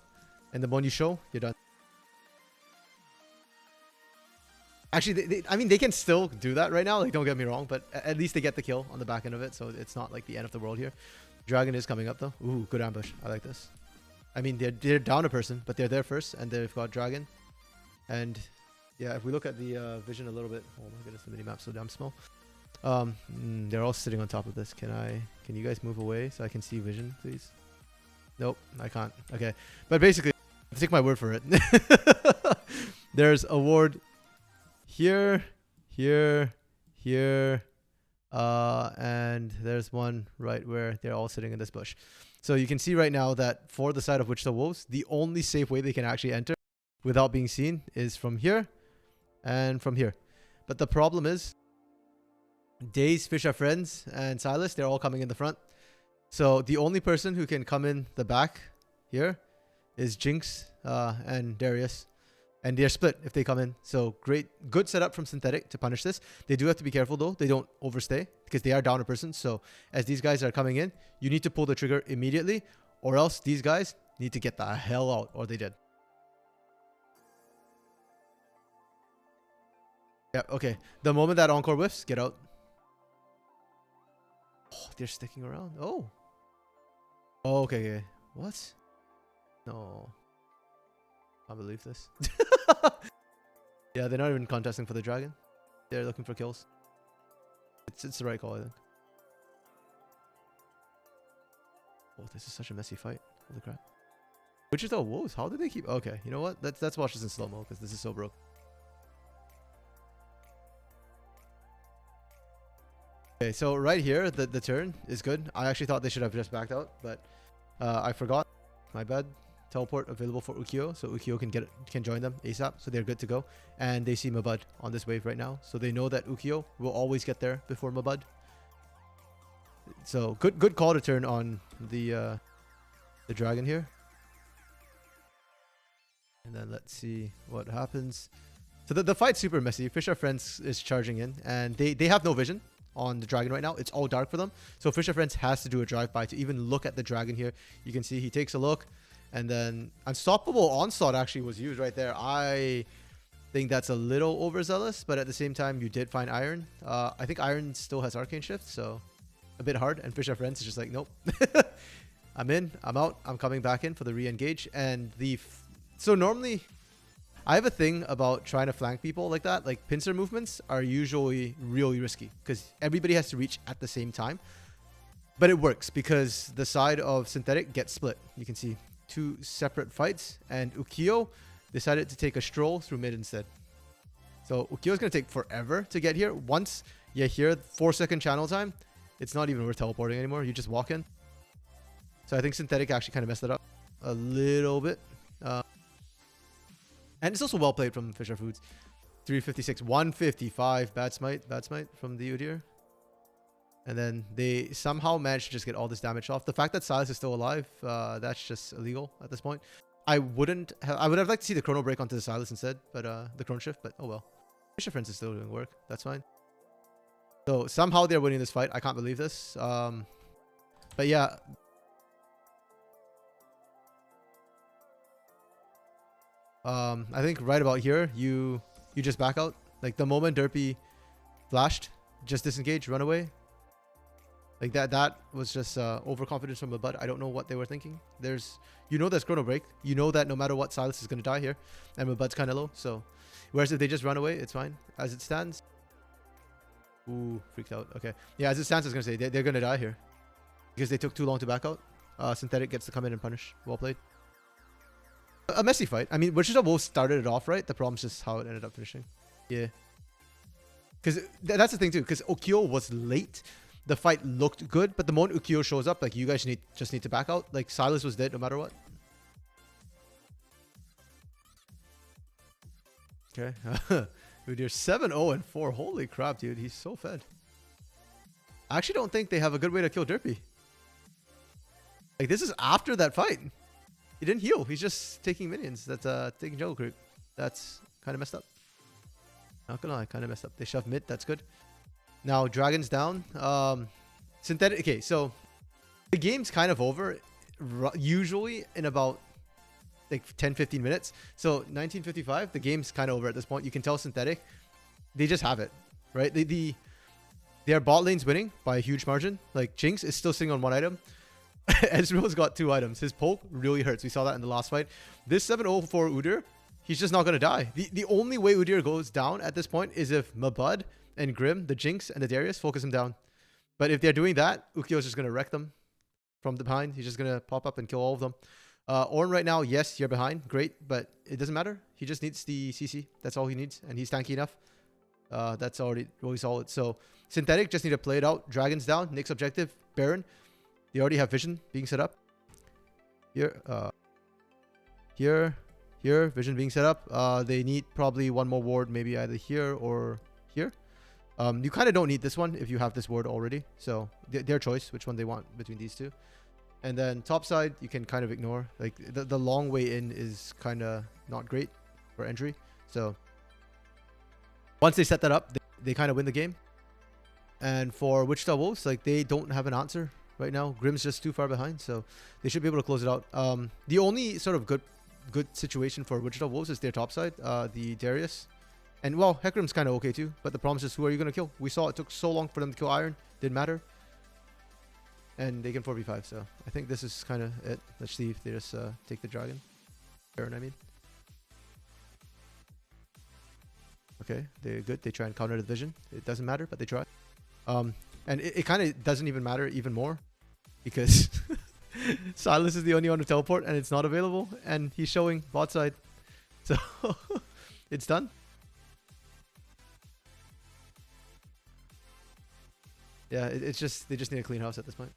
And the moment you show, you're done. Actually, I mean, they can still do that right now. Like, don't get me wrong, but at least they get the kill on the back end of it, so it's not like the end of the world here. Dragon is coming up though. Ooh, good ambush. I like this. I mean, they're down a person, but they're there first, and they've got Dragon. And yeah, if we look at the vision a little bit, oh my goodness, the mini map's so damn small. They're all sitting on top of this. Can you guys move away so I can see vision, please? Nope, I can't. Okay, but basically, take my word for it. There's a ward. Here, and there's one right where they're all sitting in this bush. So you can see right now that for the side of Wichita Wolves, the only safe way they can actually enter without being seen is from here and from here. But the problem is, Daze, Fish Are Friends, and Silas, they're all coming in the front. So the only person who can come in the back here is Jinx and Darius. And they're split if they come in. So good setup from Synthetic to punish this. They do have to be careful though. They don't overstay because they are down a person. So as these guys are coming in, you need to pull the trigger immediately or else these guys need to get the hell out, or they did. Yeah, okay. The moment that Encore whiffs, get out. Oh, they're sticking around. Oh. Oh, okay. What? No. I believe this. Yeah, they're not even contesting for the dragon. They're looking for kills. It's the right call, I think. Oh, this is such a messy fight. Holy crap. Wichita Wolves, how did they keep... Okay, you know what? Let's watch this in slow-mo because this is so broke. Okay, so right here, the turn is good. I actually thought they should have just backed out, but I forgot. My bad. Teleport available for Ukyo, so Ukyo can join them ASAP, so they're good to go. And they see Mabud on this wave right now, so they know that Ukyo will always get there before Mabud. So good call to turn on the dragon here. And then let's see what happens. So the fight's super messy. Fish Are Friends is charging in, and they have no vision on the dragon right now. It's all dark for them, so Fish Are Friends has to do a drive-by to even look at the dragon here. You can see he takes a look. And then Unstoppable Onslaught actually was used right there. I think that's a little overzealous, but at the same time, you did find Iron. I think Iron still has Arcane Shift, so a bit hard. And Fish Are Friends is just like, nope. I'm in, I'm out, I'm coming back in for the re-engage. And so normally, I have a thing about trying to flank people like that. Like pincer movements are usually really risky because everybody has to reach at the same time. But it works because the side of Synthetic gets split. You can see 2 separate fights, and Ukyo decided to take a stroll through mid instead. So Ukyo's going to take forever to get here. Once you're here, 4-second channel time, it's not even worth teleporting anymore. You just walk in. So I think Synthetic actually kind of messed it up a little bit. And it's also well played from Fisher Foods. 356, 155. Bad smite from the Udyr. And then they somehow managed to just get all this damage off. The fact that Silas is still alive, that's just illegal at this point. I would have liked to see the chrono break onto the Silas instead, but the chrono shift, but oh well. Fisher Friends is still doing work. That's fine. So somehow they're winning this fight. I can't believe this. But yeah. I think right about here, you just back out. Like the moment Derpy flashed, just disengage, run away. Like that was just overconfidence from Mabud. I don't know what they were thinking. There's chrono break. You know that no matter what, Silas is going to die here. And Mabud's kind of low. So, whereas if they just run away, it's fine. As it stands. Ooh, freaked out. Okay. Yeah, as it stands, I was going to say, they're going to die here. Because they took too long to back out. Synthetic gets to come in and punish. Well played. A messy fight. I mean, Wichita both started it off right. The problem's just how it ended up finishing. Yeah. Because that's the thing too. Because Ukyo was late. The fight looked good, but the moment Ukyo shows up, like, you guys just need to back out. Like, Silas was dead no matter what. Okay. Dude, you're 7-0 and 4. Holy crap, dude. He's so fed. I actually don't think they have a good way to kill Derpy. Like, this is after that fight. He didn't heal. He's just taking minions. That's taking jungle creep. That's kind of messed up. Not gonna lie, kind of messed up. They shoved mid. That's good. Now, Dragon's down. Synthetic. Okay, so the game's kind of over usually in about like 10-15 minutes. So 1955, the game's kind of over at this point. You can tell Synthetic, they just have it, right? Their bot lane's winning by a huge margin. Like, Jinx is still sitting on 1 item. Ezreal's got 2 items. His poke really hurts. We saw that in the last fight. This 7-0 for Udyr, he's just not going to die. The only way Udyr goes down at this point is if Mabud and Grim, the Jinx and the Darius, focus him down. But if they're doing that, Ukyo's just going to wreck them from behind. He's just going to pop up and kill all of them. Ornn right now, yes, you're behind. Great, but it doesn't matter. He just needs the CC. That's all he needs. And he's tanky enough. That's already really solid. So Synthetic just need to play it out. Dragon's down. Nick's objective. Baron. They already have vision being set up. Here. Here. Vision being set up. They need probably one more ward. Maybe either here or here. You kind of don't need this one if you have this ward already. So their choice, which one they want between these two. And then top side, you can kind of ignore. Like the long way in is kind of not great for entry. So once they set that up, they kind of win the game. And for Wichita Wolves, like, they don't have an answer right now. Grim's just too far behind, so they should be able to close it out. The only sort of good situation for Wichita Wolves is their top side, the Darius. And, well, Hecarim's kind of okay too, but the problem is just, who are you going to kill? We saw it took so long for them to kill Iron. Didn't matter. And they can 4v5, so I think this is kind of it. Let's see if they just take the dragon. Baron, I mean. Okay, they're good. They try and counter the vision. It doesn't matter, but they try. And it kind of doesn't even matter even more because Silas is the only one to teleport and it's not available, and he's showing bot side. So it's done. Yeah, it's just, they just need a clean house at this point.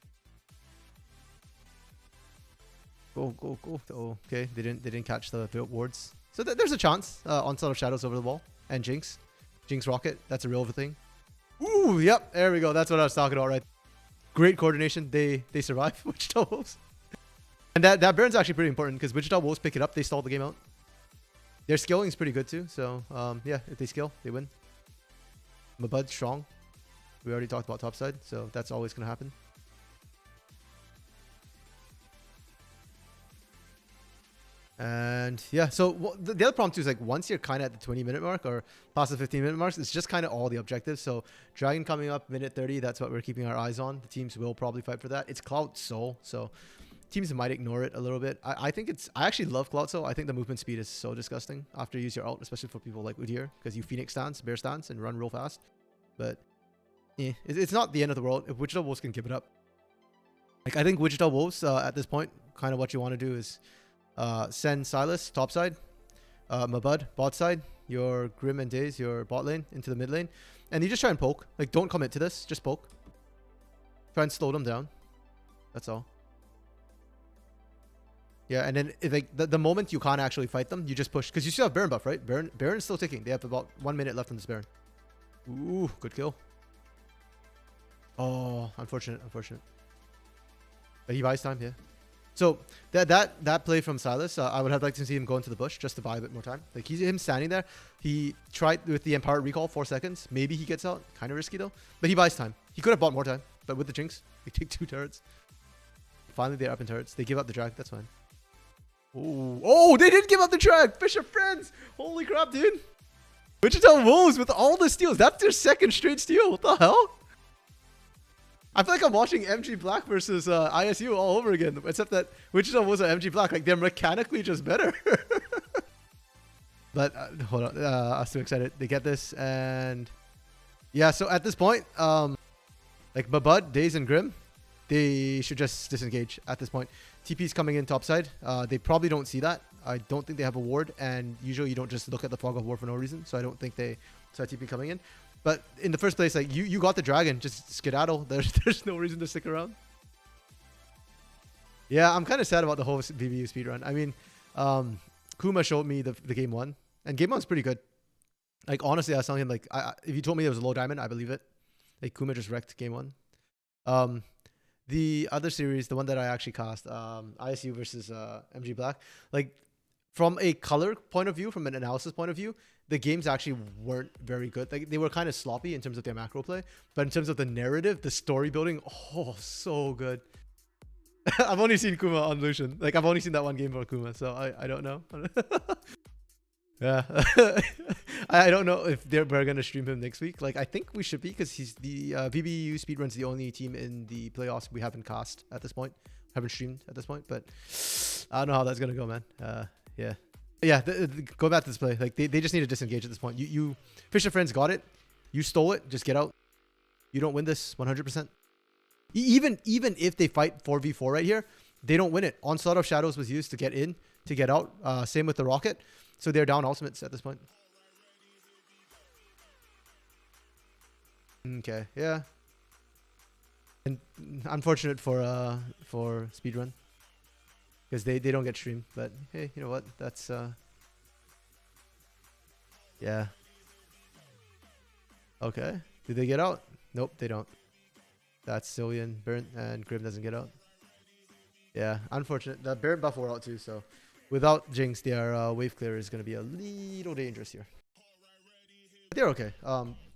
Go. Oh, okay, they didn't catch the wards. So there's a chance. Onslaught of Shadows over the wall and Jinx Rocket. That's a real thing. Ooh, yep, there we go. That's what I was talking about, right? Great coordination. They survive Wichita Wolves. And that Baron's actually pretty important because Wichita Wolves pick it up. They stall the game out. Their skilling is pretty good too. So yeah, if they skill, they win. Mabud's strong. We already talked about topside, so that's always going to happen. And yeah, so the other problem too is, like, once you're kind of at the 20-minute mark or past the 15-minute marks, it's just kind of all the objectives. So Dragon coming up minute 30, that's what we're keeping our eyes on. The teams will probably fight for that. It's Cloud Soul, so teams might ignore it a little bit. I actually love Cloud Soul. I think the movement speed is so disgusting after you use your ult, especially for people like Udyr, because you Phoenix stance, Bear stance, and run real fast. But yeah, it's not the end of the world if Wichita Wolves can keep it up. Like, I think Wichita Wolves at this point, kind of what you want to do is send Silas topside, Mabud bot side, your Grim and Daze, your bot lane, into the mid lane. And you just try and poke. Like, don't commit to this. Just poke. Try and slow them down. That's all. Yeah, and then if, like, the moment you can't actually fight them, you just push. Because you still have Baron buff, right? Baron is still ticking. They have about 1 minute left on this Baron. Ooh, good kill. Oh, unfortunate. But he buys time, yeah. So that play from Silas, I would have liked to see him go into the bush just to buy a bit more time. Like, him standing there. He tried with the Empowered Recall, 4 seconds. Maybe he gets out. Kind of risky though. But he buys time. He could have bought more time. But with the Jinx, they take 2 turrets. Finally, they're up in turrets. They give up the drag. That's fine. Oh, they didn't give up the drag. Fisher Friends. Holy crap, dude. Wichita Wolves with all the steals. That's their 2nd straight steal. What the hell? I feel like I'm watching MG Black versus ISU all over again. Except that Wichita Wolves are MG Black. Like, they're mechanically just better. But hold on. I was too excited. They get this. And yeah, so at this point, like Babud, Daze, and Grim, they should just disengage at this point. TP's coming in topside. They probably don't see that. I don't think they have a ward, and usually you don't just look at the fog of war for no reason. So I don't think they saw TP coming in. But in the first place, like, you got the dragon, just skedaddle. There's no reason to stick around. Yeah, I'm kind of sad about the whole VBU speedrun. I mean, Kuma showed me the game 1, and game 1's pretty good. Like, honestly, I was telling him, like, if you told me it was a low diamond, I believe it. Like, Kuma just wrecked game 1. The other series, the one that I actually cast, ISU versus MG Black, like, from a color point of view, from an analysis point of view, the games actually weren't very good. Like, they were kind of sloppy in terms of their macro play, but in terms of the narrative, the story building, oh, so good. I've only seen Kuma on Lucian. Like, I've only seen that one game for Kuma, so I don't know. Yeah. I don't know if we're going to stream him next week. Like, I think we should be, because he's the VBU Speedrun's the only team in the playoffs we haven't cast at this point. Haven't streamed at this point, but I don't know how that's going to go, man. Yeah. Go back to this play. Like, they just need to disengage at this point. You Fisher Friends got it. You stole it. Just get out. You don't win this 100%. Even if they fight 4v4 right here, they don't win it. Onslaught of Shadows was used to get in, to get out. Same with the Rocket. So they're down ultimates at this point. Okay, yeah. And unfortunate for speedrun, because they don't get streamed. But hey, you know what? That's yeah. Okay. Do they get out? Nope, they don't. That's Cillian, Burnt, and Grim doesn't get out. Yeah, unfortunate. The Baron buff wore out too, so without Jinx, their wave clear is going to be a little dangerous here. But they're okay.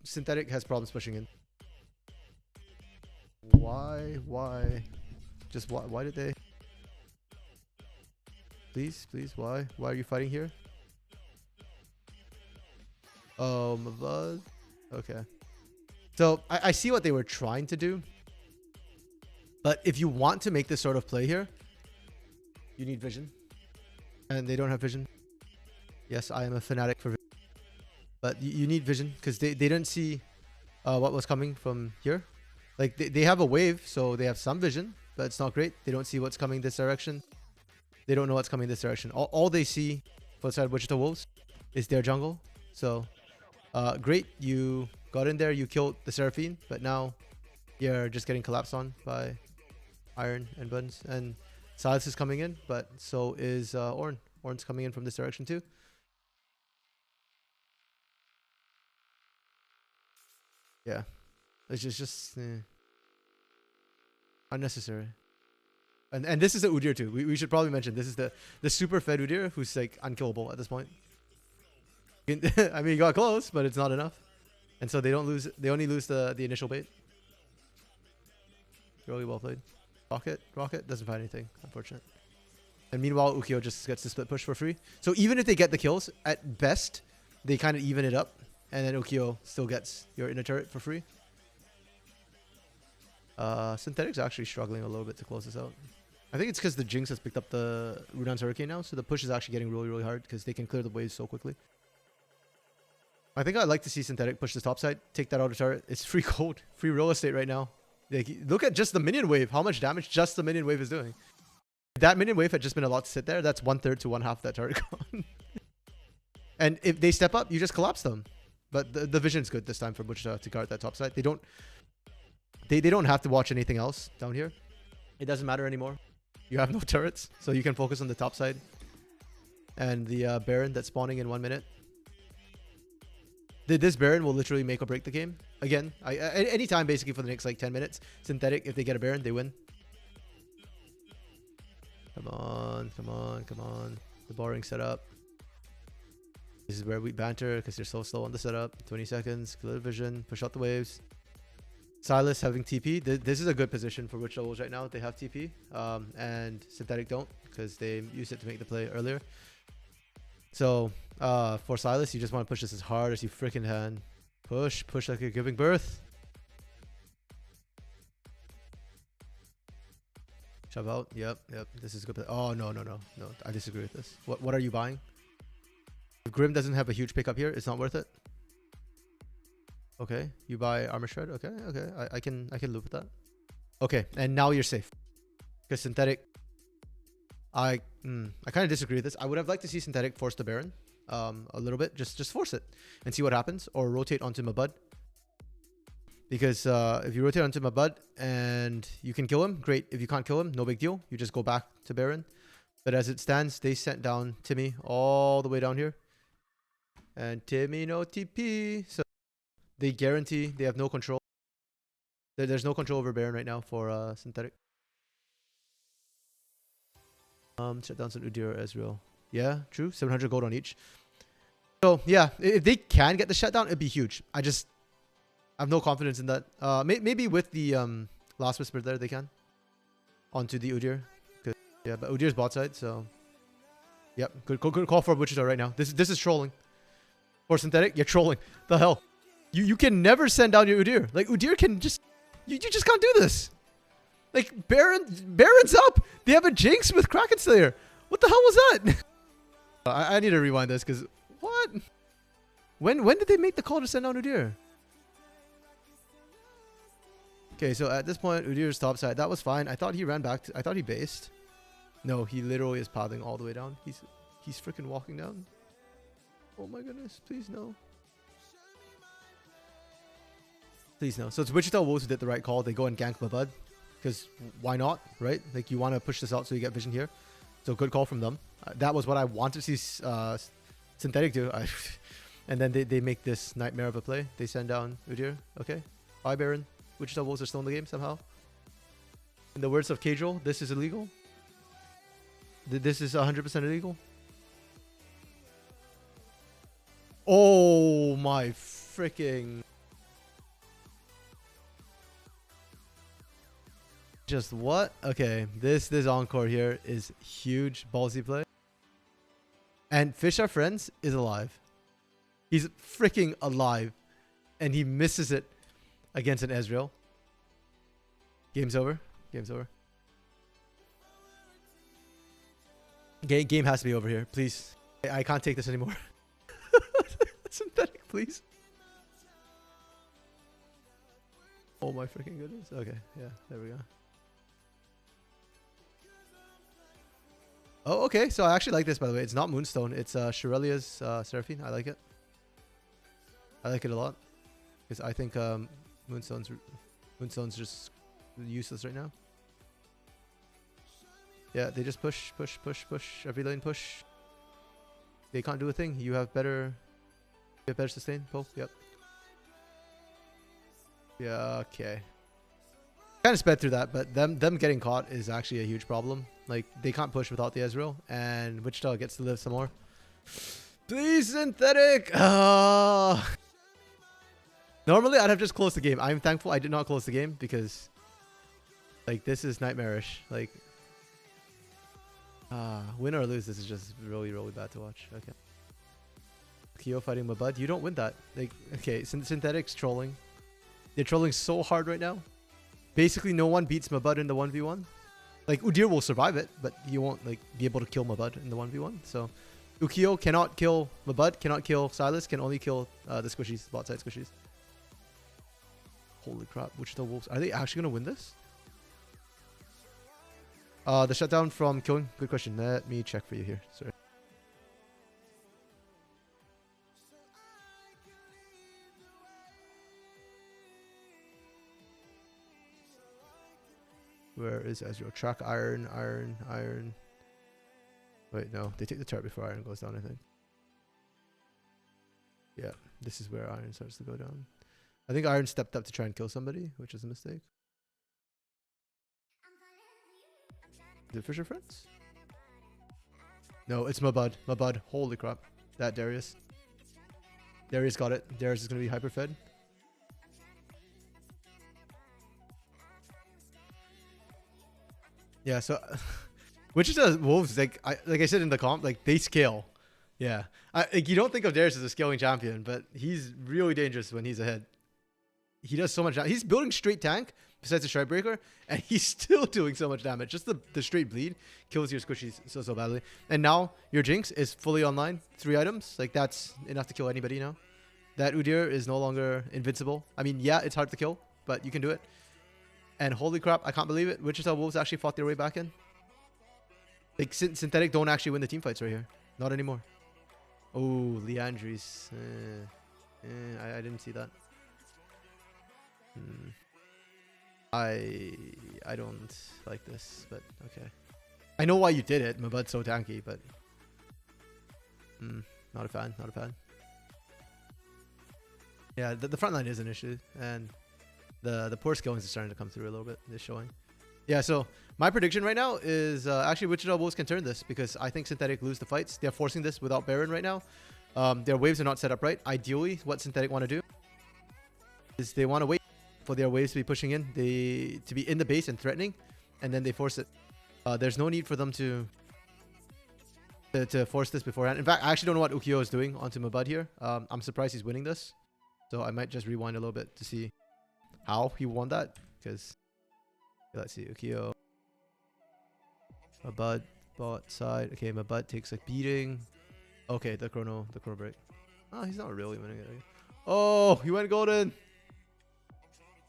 Synthetic has problems pushing in. Why? Just why did they? Please, why? Why are you fighting here? Oh, my blood. Okay. So I see what they were trying to do. But if you want to make this sort of play here, you need vision. And they don't have vision. Yes, I am a fanatic for vision. But you need vision, because they didn't see what was coming from here. Like, they have a wave, so they have some vision, but it's not great. They don't see what's coming this direction. They don't know what's coming this direction. All they see for the side of Wichita Wolves is their jungle. So, great. You got in there, you killed the Seraphine, but now you're just getting collapsed on by Iron and Buns. And Silas is coming in, but so is Ornn. Ornn's coming in from this direction too. Yeah. It's just unnecessary. And this is the Udyr too. We should probably mention this is the super fed Udyr who's like unkillable at this point. I mean, he got close, but it's not enough. And so they only lose the initial bait. Really well played. Rocket doesn't find anything, unfortunate. And meanwhile, Ukyo just gets the split push for free. So even if they get the kills, at best, they kind of even it up. And then Ukyo still gets your inner turret for free. Synthetic's actually struggling a little bit to close this out. I think it's because the Jinx has picked up the Rudan's Hurricane now, so the push is actually getting really, really hard because they can clear the waves so quickly. I think I'd like to see Synthetic push this top side, take that outer turret. It's free gold, free real estate right now. Like, look at just the minion wave, how much damage just the minion wave is doing. If that minion wave had just been allowed to sit there, that's 1/3 to 1/2 that turret gone. And if they step up, you just collapse them. But the vision's good this time for Wichita to guard that top side. They don't have to watch anything else down here. It doesn't matter anymore. You have no turrets, so you can focus on the top side. And the Baron that's spawning in 1 minute. This Baron will literally make or break the game. Again, anytime basically for the next like 10 minutes. Synthetic, if they get a Baron, they win. Come on, come on, come on. The boring setup. This is where we banter because they're so slow on the setup. 20 seconds, clear vision, push out the waves. Silas having TP. This is a good position for Wichita Wolves right now. They have TP. And Synthetic don't because they used it to make the play earlier. So for Silas, you just want to push this as hard as you freaking can. Push like you're giving birth. Shove out. Yep. This is good. Oh, no. I disagree with this. What are you buying? If Grim doesn't have a huge pickup here, it's not worth it. Okay, you buy Armor Shred. Okay. I can loop with that. Okay, and now you're safe. Because Synthetic, I kind of disagree with this. I would have liked to see Synthetic force the Baron a little bit. Just force it and see what happens, or rotate onto Mabud. Because if you rotate onto Mabud and you can kill him, great. If you can't kill him, no big deal. You just go back to Baron. But as it stands, they sent down Timmy all the way down here. And Timmy no TP. So they guarantee they have no control. There's no control over Baron right now for Synthetic. Shut down some Udyr Ezreal. Yeah, true. 700 gold on each. So yeah, if they can get the shutdown, it'd be huge. I have no confidence in that. Maybe with the Last Whisper there, they can. Onto the Udyr. Yeah, but Udyr's bot side, so... Yep, good call for Wichita right now. This is trolling. For Synthetic, you're trolling. The hell? You can never send down your Udyr. Like, Udyr can just... You just can't do this. Like, Baron's up! They have a Jinx with Kraken Slayer. What the hell was that? I need to rewind this, because... What? When did they make the call to send down Udyr? Okay, so at this point, Udyr's top side. That was fine. I thought he ran back. I thought he based. No, he literally is pathing all the way down. He's freaking walking down. Oh my goodness. Please no. Please no. So it's Wichita Wolves who did the right call. They go and gank Mabud. Because why not, right? Like, you want to push this out so you get vision here. So good call from them. That was what I wanted to see Synthetic do. And then they make this nightmare of a play. They send down Udyr. Okay. Bye, Baron. Wichita Wolves are still in the game somehow. In the words of Cajol, this is illegal. This is 100% illegal. Oh my freaking... Just what? Okay, this encore here is huge ballsy play. And Fish Our Friends is alive. He's freaking alive. And he misses it against an Ezreal. Game's over. Game's over. Game has to be over here, please. I can't take this anymore. Synthetic, please. Oh my freaking goodness. Okay, yeah, there we go. Oh, okay. So I actually like this, by the way. It's not Moonstone. It's Shirelia's Seraphine. I like it. I like it a lot. Because I think Moonstone's just useless right now. Yeah, they just push. Every lane push. They can't do a thing. You have better sustain. Pull. Yep. Yeah, okay. Kind of sped through that, but them getting caught is actually a huge problem. Like, they can't push without the Ezreal, and Wichita gets to live some more. Please, Synthetic! Normally, I'd have just closed the game. I'm thankful I did not close the game, because, like, this is nightmarish. Like, win or lose, this is just really, really bad to watch. Okay. Kyo fighting Mabud. You don't win that. Like, okay, Synthetic's trolling. They're trolling so hard right now. Basically, no one beats Mabud in the 1v1. Like, Udyr will survive it, but he won't, like, be able to kill Mabud in the 1v1. So, Ukiyo cannot kill Mabud, cannot kill Silas, can only kill the squishies, bot side squishies. Holy crap, Wichita Wolves. Are they actually going to win this? The shutdown from killing. Good question. Let me check for you here. Sorry. is Ezreal? Track Iron, Iron, Iron. Wait, no. They take the turret before Iron goes down, I think. Yeah, this is where Iron starts to go down. I think Iron stepped up to try and kill somebody, which is a mistake. Is it Fisher Friends? No, it's Mabud. Mabud. Holy crap. That Darius. Darius got it. Darius is going to be hyper-fed. Yeah, so Wichita Wolves, like I said in the comp, like they scale. Yeah. Like, you don't think of Darius as a scaling champion, but he's really dangerous when he's ahead. He does so much damage. He's building straight tank besides the Strike Breaker, and he's still doing so much damage. Just the straight bleed kills your squishies so badly. And now your Jinx is fully online. 3 items. Like, that's enough to kill anybody now. That Udyr is no longer invincible. I mean, yeah, it's hard to kill, but you can do it. And holy crap, I can't believe it. Wichita Wolves actually fought their way back in. Like, Synthetic don't actually win the team fights right here. Not anymore. Oh, Leandries. I didn't see that. I don't like this, but okay. I know why you did it. Mabud's so tanky, but not a fan. Not a fan. Yeah, the front line is an issue, and the poor skillings is starting to come through a little bit. It's showing. Yeah, so my prediction right now is actually Wichita Wolves can turn this, because I think Synthetic lose the fights. They're forcing this without Baron right now. Their waves are not set up right. Ideally, what Synthetic want to do is they want to wait for their waves to be pushing in, to be in the base and threatening, and then they force it. There's no need for them to force this beforehand. In fact, I actually don't know what Ukiyo is doing onto Mabud here. I'm surprised he's winning this, so I might just rewind a little bit to see how he won that, because let's see, Ukiyo, Mabud, bot side. Okay, Mabud takes a beating. Okay, the chrono break. Oh, he's not really winning it. Oh, he went golden.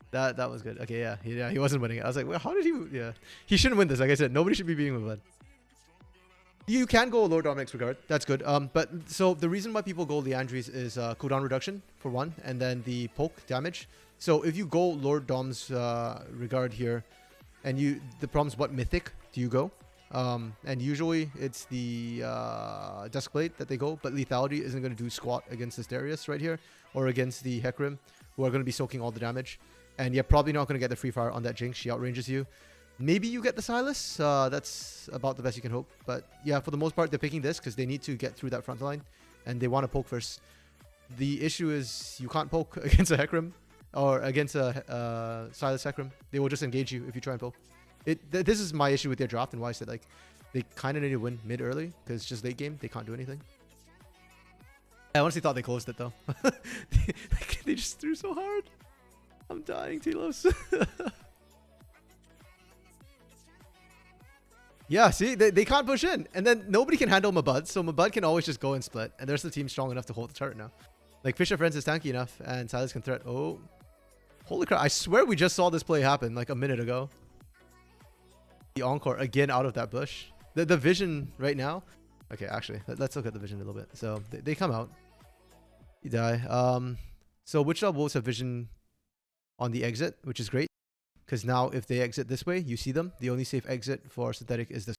That was good. Okay, yeah, he wasn't winning it. I was like, well, how did he? Yeah, he shouldn't win this. Like I said, nobody should be beating Mabud. You can go Lord Dominic's regard. That's good. But so the reason why people go Leandries is cooldown reduction for one, and then the poke damage. So if you go Lord Dom's regard here, and the problem is what mythic do you go? And usually it's the Duskblade that they go, but lethality isn't going to do squat against this Darius right here, or against the Hecarim, who are going to be soaking all the damage. And you're probably not going to get the free fire on that Jinx. She outranges you. Maybe you get the Silas. That's about the best you can hope. But yeah, for the most part, they're picking this because they need to get through that front line, and they want to poke first. The issue is you can't poke against a Hecarim or against a Silas Hecarim. They will just engage you if you try and poke. This is my issue with their draft, and why I said like they kind of need to win mid early, because just late game they can't do anything. I honestly thought they closed it though. they just threw so hard. I'm dying, Telos. Yeah, see, they can't push in, and then nobody can handle Mabud, so Mabud can always just go and split, and there's the team strong enough to hold the turret now. Like, Fisher Friends is tanky enough, and Silas can threat. Oh, holy crap! I swear we just saw this play happen like a minute ago. The Encore again out of that bush. The vision right now. Okay, actually, let's look at the vision a little bit. So they come out. You die. So Wichita Wolves have vision on the exit, which is great, because now if they exit this way, you see them. The only safe exit for Synthetic is this.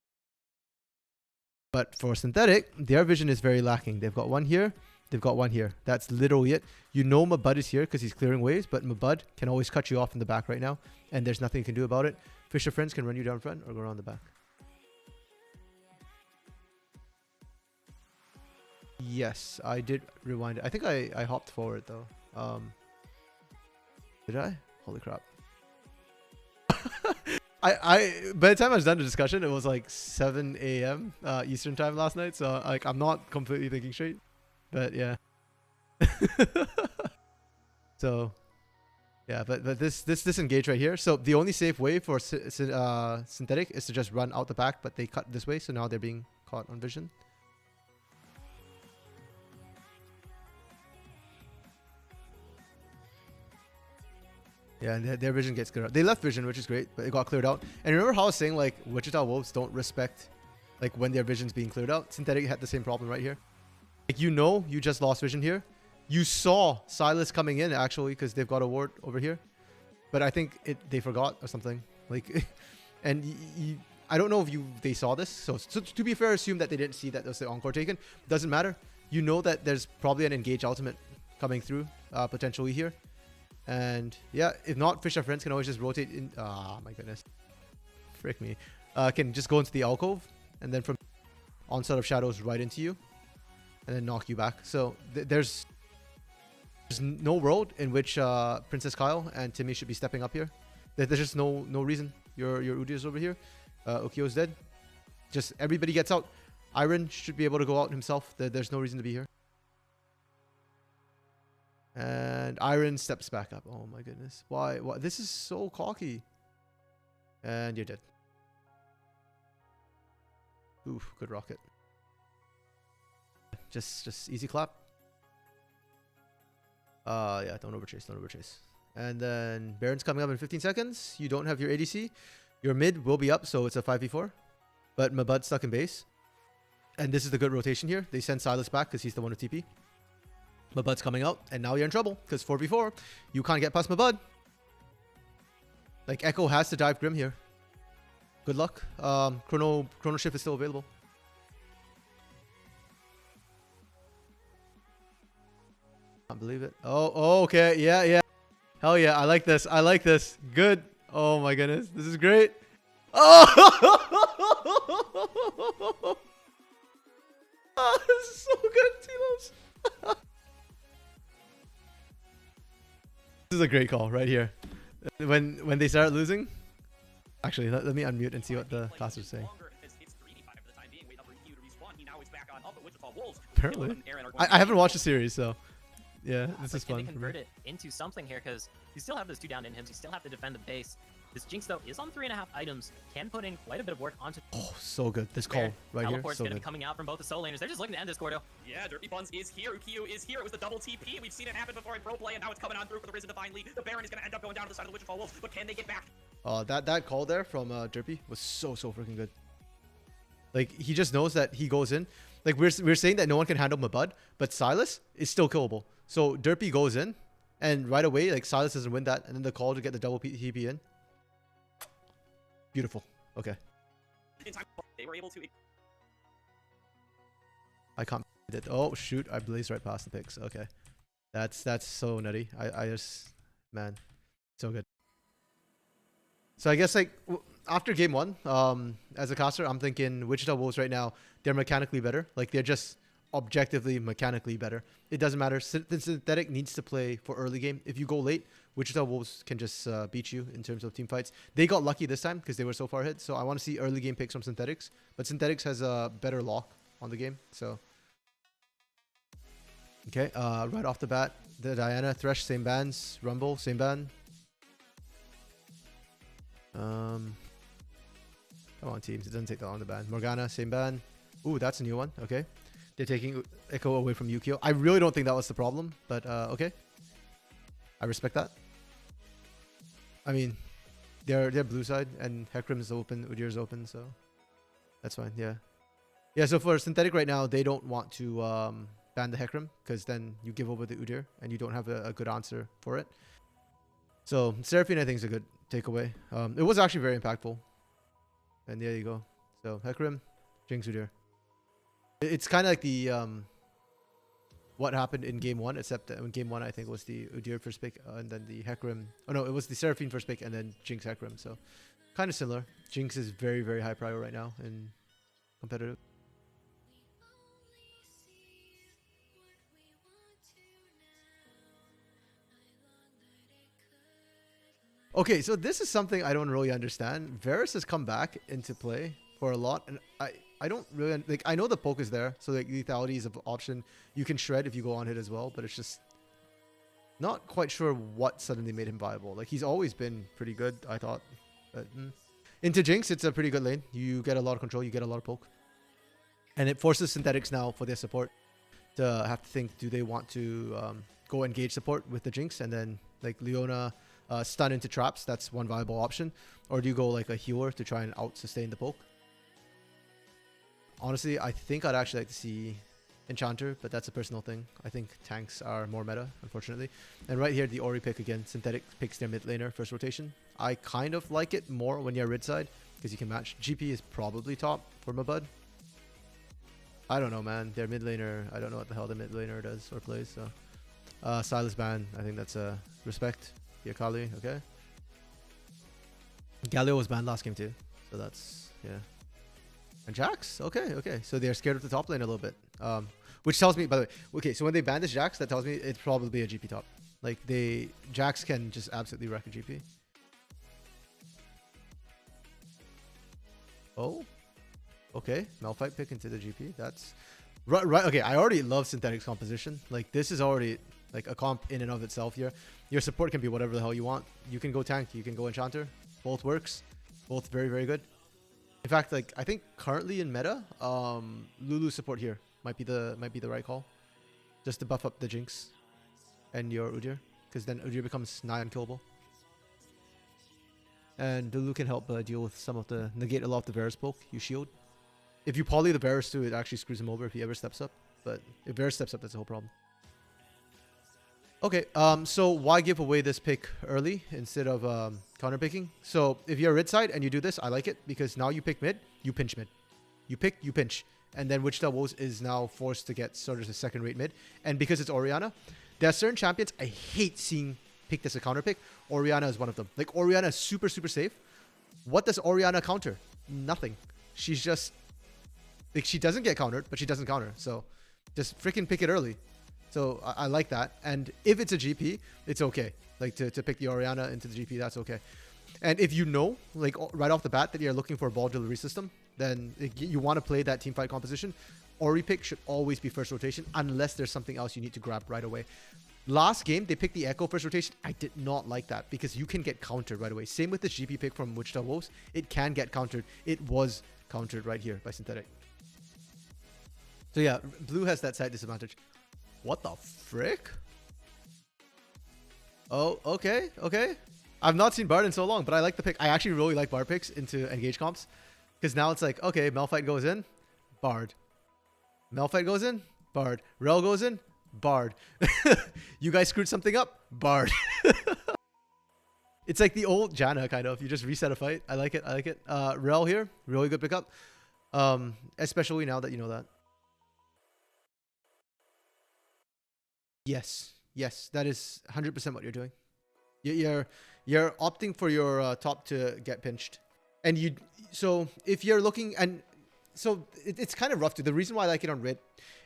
But for Synthetic, their vision is very lacking. They've got one here. They've got one here. That's literally it. You know Mabud is here because he's clearing waves, but Mabud can always cut you off in the back right now, and there's nothing you can do about it. Fisher Friends can run you down front or go around the back. Yes, I did rewind it. I think I hopped forward though. Did I? Holy crap. I by the time I was done the discussion, it was like 7 a.m. Eastern time last night, so like I'm not completely thinking straight. But yeah. So yeah, but this engage right here. So the only safe way for Synthetic is to just run out the back, but they cut this way, so now they're being caught on vision. Yeah, and their vision gets cleared out. They left vision, which is great, but it got cleared out. And remember how I was saying like Wichita Wolves don't respect like when their vision's being cleared out? Synthetic had the same problem right here. Like, you know, you just lost vision here. You saw Silas coming in actually because they've got a ward over here, but I think they forgot or something. Like And I don't know if they saw this. So to be fair, assume that they didn't see that there was the encore taken. Doesn't matter. You know that there's probably an engage ultimate coming through potentially here. And yeah, if not, Fish Our Friends can always just rotate in. Ah, my goodness. Frick me. Can just go into the alcove and then from onslaught of shadows right into you and then knock you back. So there's no world in which Princess Kyle and Timmy should be stepping up here. There's just no reason. Your Udyr's over here. Ukyo's dead. Just everybody gets out. Iron should be able to go out himself. There's no reason to be here. And Iron steps back up. Oh my goodness. Why? This is so cocky. And you're dead. Oof, good rocket. Just easy clap. Yeah, don't overchase. And then Baron's coming up in 15 seconds. You don't have your ADC. Your mid will be up, so it's a 5v4. But Mabud's stuck in base. And this is the good rotation here. They send Silas back because he's the one with TP. Mabud's coming out, and now you're in trouble because 4v4. You can't get past Mabud. Like, Echo has to dive Grim here. Good luck. Chrono Shift is still available. Can't believe it. Oh, okay. Yeah. Hell yeah. I like this. Good. Oh my goodness. This is great. Oh! This is so good, Telos. This is a great call right here. When they start losing. Actually, let me unmute and see what the caster's saying. Apparently. I haven't watched the series, so yeah, this is fun. Can they convert it into something here? Because you still have those 2 down in him. You still have to defend the base. This Jinx, though, is on 3.5 items. Can put in quite a bit of work onto... Oh, so good. This call right here, Teleport's so going to good. be coming out from both the soul laners. They're just looking to end this, Gordo. Yeah, Derpy Buns is here. Ukyo is here. It was the double TP. We've seen it happen before in pro play, and now it's coming on through for the Risen Divine League. The Baron is going to end up going down to the side of the Wichita Wolves, but can they get back? That call there from Derpy was so freaking good. Like, he just knows that he goes in. Like, we're saying that no one can handle Mabud, but Silas is still killable. So Derpy goes in, and right away, like, Silas doesn't win that, and then the call to get the double TP in. Beautiful. Okay. In time, they were able to... I can't. Oh shoot! I blazed right past the picks. Okay, that's so nutty. I just, man, so good. So I guess like after game 1, as a caster, I'm thinking Wichita Wolves right now. They're mechanically better. Like they're just objectively mechanically better. It doesn't matter. The synthetic needs to play for early game. If you go late, Wichita Wolves can just beat you in terms of team fights. They got lucky this time because they were so far ahead. So I want to see early game picks from synthetics. But synthetics has a better lock on the game. So okay, right off the bat, the Diana, Thresh, same bands. Rumble, same band. Come on, teams. It doesn't take that long to ban. Morgana, same ban. Ooh, that's a new one. Okay. They're taking Echo away from Ukyo. I really don't think that was the problem, but okay. I respect that. I mean, they're blue side, and Hecarim is open, Udyr is open, so that's fine. Yeah. Yeah, so for Synthetic right now, they don't want to ban the Hecarim, because then you give over the Udyr, and you don't have a good answer for it. So Seraphine, I think, is a good takeaway. It was actually very impactful. And there you go. So Hecarim, Jinx, Udyr. It's kind of like the what happened in game 1, except that in game 1 I think it was the Udyr first pick, and then the Hecarim. Oh no, it was the Seraphine first pick, and then Jinx Hecarim. So kind of similar. Jinx is very high prior right now in competitive. Okay, so this is something I don't really understand. Varus has come back into play for a lot, and I don't really like. I know the poke is there, so like lethality is an option. You can shred if you go on hit as well, but it's just not quite sure what suddenly made him viable. Like he's always been pretty good, I thought. But into Jinx, it's a pretty good lane. You get a lot of control, you get a lot of poke, and it forces Synthetics now for their support to have to think: do they want to go engage support with the Jinx, and then like Leona stun into traps? That's one viable option. Or do you go like a healer to try and out sustain the poke? Honestly, I think I'd actually like to see Enchanter, but that's a personal thing. I think tanks are more meta, unfortunately. And right here, the Ori pick again. Synthetic picks their mid laner first rotation. I kind of like it more when you're rid side. because you can match. GP is probably top for my bud. I don't know, man. Their mid laner, I don't know what the hell the mid laner does or plays. So, Silas ban. I think that's respect. Yakali, okay. Galio was banned last game too, so that's And Jax, okay. So they're scared of the top lane a little bit. Which tells me, by the way, okay. So when they ban this Jax, that tells me it's probably a GP top. Like Jax can just absolutely wreck a GP. Oh, okay. Malphite pick into the GP. That's right. Okay, I already love Synthetic's composition. Like this is already like a comp in and of itself here. Your support can be whatever the hell you want. You can go tank. You can go enchanter. Both works. Both very, very good. In fact, like I think currently in meta, Lulu support here might be the right call, just to buff up the Jinx and your Udyr, because then Udyr becomes nigh unkillable. And Lulu can help deal with some of the negate a lot of the Varus poke. You shield. If you poly the Varus too, it actually screws him over if he ever steps up. But if Varus steps up, that's the whole problem. Okay, so why give away this pick early instead of counter picking? So if you're red side and you do this, I like it because now you pick mid, you pinch mid. You pick, you pinch. And then Wichita Wolves is now forced to get sort of a second rate mid. And because it's Orianna, there are certain champions I hate seeing picked as a counter pick. Orianna is one of them. Like Orianna is super, super safe. What does Orianna counter? Nothing. She's just, like she doesn't get countered, but she doesn't counter. So just freaking pick it early. So I like that. And if it's a GP, it's okay. Like to pick the Orianna into the GP, that's okay. And if you know, like right off the bat that you're looking for a ball delivery system, then you want to play that team fight composition. Ori pick should always be first rotation unless there's something else you need to grab right away. Last game, they picked the Echo first rotation. I did not like that because you can get countered right away. Same with the GP pick from Wichita Wolves. It can get countered. It was countered right here by Synthetic. So yeah, Blue has that side disadvantage. What the frick? Oh, okay. I've not seen Bard in so long, but I like the pick. I actually really like Bard picks into engage comps. Because now it's like, okay, Malphite goes in, Bard. Malphite goes in, Bard. Rel goes in, Bard. You guys screwed something up, Bard. It's like the old Janna kind of. You just reset a fight. I like it. Rel here, really good pickup. Especially now that you know that. Yes, that is 100% what you're doing. You're opting for your top to get pinched, and so if you're looking, and so it's kind of rough too. The reason why I like it on red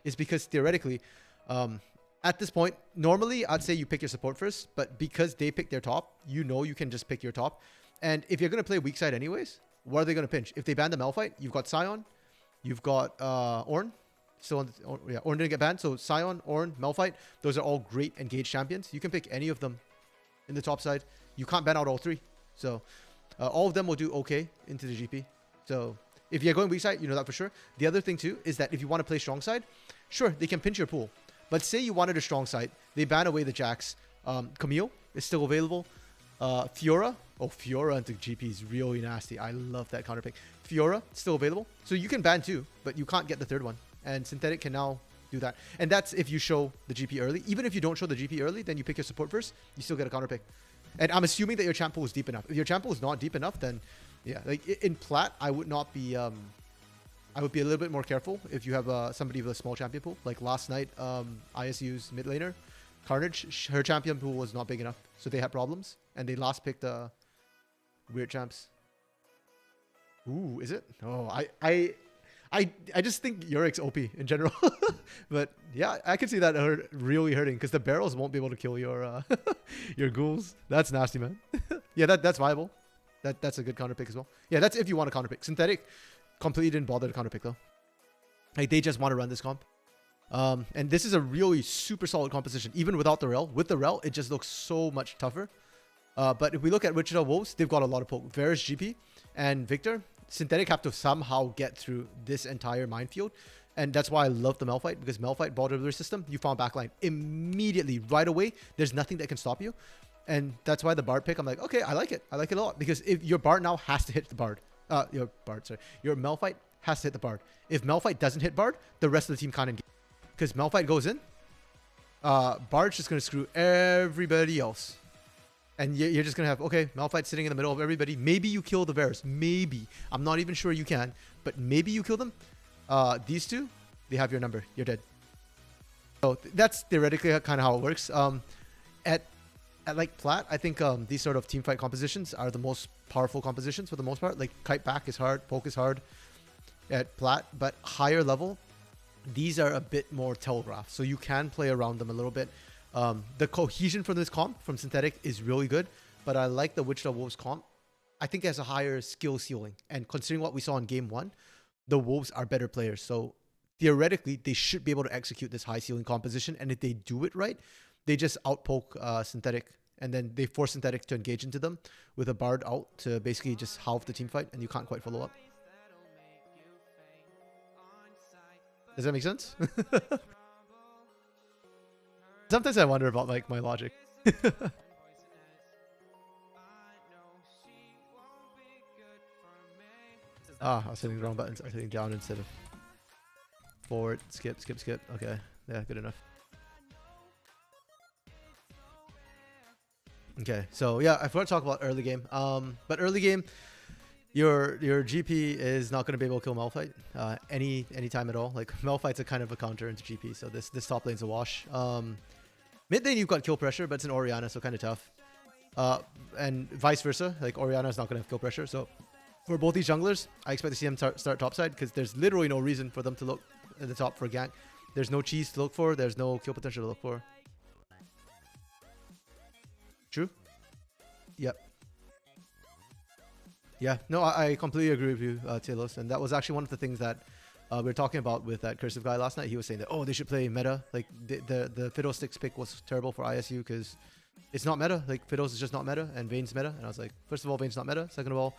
is because theoretically, at this point, normally I'd say you pick your support first, but because they pick their top, you can just pick your top. And if you're gonna play weak side anyways, what are they gonna pinch? If they ban the Malphite, you've got Sion, you've got Ornn. Still Ornn didn't get banned. So Sion, Ornn, Malphite, those are all great engaged champions. You can pick any of them in the top side. You can't ban out all three. So all of them will do okay into the GP. So if you're going weak side, you know that for sure. The other thing too is that if you want to play strong side, sure, they can pinch your pool. But say you wanted a strong side, they ban away the Jax. Camille is still available. Fiora. Oh, Fiora into GP is really nasty. I love that counter pick. Fiora, still available. So you can ban two, but you can't get the third one. And Synthetic can now do that. And that's if you show the GP early. Even if you don't show the GP early, then you pick your support first, you still get a counter pick. And I'm assuming that your champ pool is deep enough. If your champ pool is not deep enough, then yeah, like in plat, I would not be, I would be a little bit more careful if you have somebody with a small champion pool. Like last night, ISU's mid laner, Carnage, her champion pool was not big enough. So they had problems. And they last picked weird champs. Ooh, is it? Oh, I just think Yurik's OP in general. But yeah, I can see that really hurting because the barrels won't be able to kill your your ghouls. That's nasty, man. Yeah, that's viable. That's a good counter pick as well. Yeah, that's if you want a counter pick. Synthetic completely didn't bother to counter pick though. Like they just want to run this comp. And this is a really super solid composition, even without the rel. With the rel, it just looks so much tougher. But if we look at Wichita Wolves, they've got a lot of poke. Varus, GP, and Victor. Synthetic have to somehow get through this entire minefield. And that's why I love the Malphite, because Malphite ball delivery system, you found backline immediately, right away. There's nothing that can stop you. And that's why the Bard pick, I'm like, okay, I like it. I like it a lot. Because if your Bard now has to hit the Bard. Your Malphite has to hit the Bard. If Malphite doesn't hit Bard, the rest of the team can't engage. Because Malphite goes in, Bard's just going to screw everybody else. And you're just going to have, okay, Malphite sitting in the middle of everybody. Maybe you kill the Bears. Maybe. I'm not even sure you can. But maybe you kill them. These two, they have your number. You're dead. So that's theoretically kind of how it works. At like Plat, I think these sort of team fight compositions are the most powerful compositions for the most part. Like kite back is hard. Poke is hard at Plat. But higher level, these are a bit more telegraphed. So you can play around them a little bit. The cohesion from this comp from Synthetic is really good, but I like the Wichita Wolves comp. I think it has a higher skill ceiling, and considering what we saw in game 1, the Wolves are better players. So theoretically, they should be able to execute this high ceiling composition, and if they do it right, they just outpoke Synthetic, and then they force Synthetic to engage into them with a Bard out to basically just halve the team fight, and you can't quite follow up. Does that make sense? Sometimes I wonder about like my logic. I was hitting the wrong buttons. I was hitting down instead of forward. Skip. Okay, yeah, good enough. Okay, so yeah, I forgot to talk about early game. But early game, your GP is not going to be able to kill Malphite any time at all. Like Malphite's a kind of a counter into GP, so this top lane's a wash. Mid lane, you've got kill pressure, but it's an Orianna, so kind of tough. And vice versa, like Orianna's not going to have kill pressure. So for both these junglers, I expect to see them start topside because there's literally no reason for them to look at the top for a gank. There's no cheese to look for. There's no kill potential to look for. True? Yep. Yeah, no, I completely agree with you, Talos. And that was actually one of the things that we were talking about with that Cursive guy last night. He was saying that, oh, they should play meta. Like, the Fiddlesticks pick was terrible for ISU because it's not meta. Like, Fiddles is just not meta, and Vayne's meta. And I was like, first of all, Vayne's not meta. Second of all,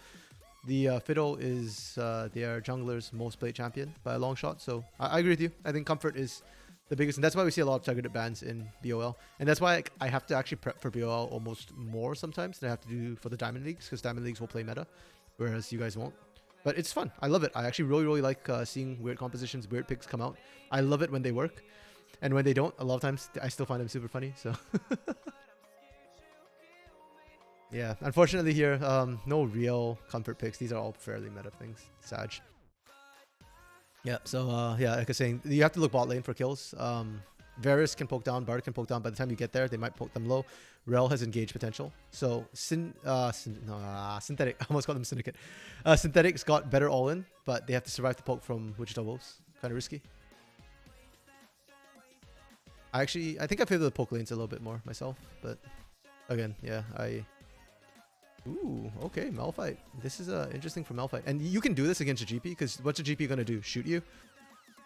the Fiddle is their jungler's most played champion by a long shot. So I agree with you. I think Comfort is the biggest. And that's why we see a lot of targeted bans in BOL. And that's why I have to actually prep for BOL almost more sometimes than I have to do for the Diamond Leagues, because Diamond Leagues will play meta, whereas you guys won't. But it's fun. I love it. I actually really like seeing weird compositions, weird picks come out. I love it when they work. And when they don't, a lot of times, I still find them super funny. So, yeah. Unfortunately here, no real comfort picks. These are all fairly meta things. Sag. Yeah, so, yeah, like I was saying, you have to look bot lane for kills. Varus can poke down, Bard can poke down. By the time you get there, they might poke them low. Rel has engaged potential. So, Synthetic, I almost called them Syndicate. Synthetic's got better all-in, but they have to survive the poke from Wichita Wolves. Kind of risky. I think I favor the poke lanes a little bit more myself, but again, yeah, Ooh, okay, Malphite. This is interesting for Malphite. And you can do this against a GP, because what's a GP going to do? Shoot you?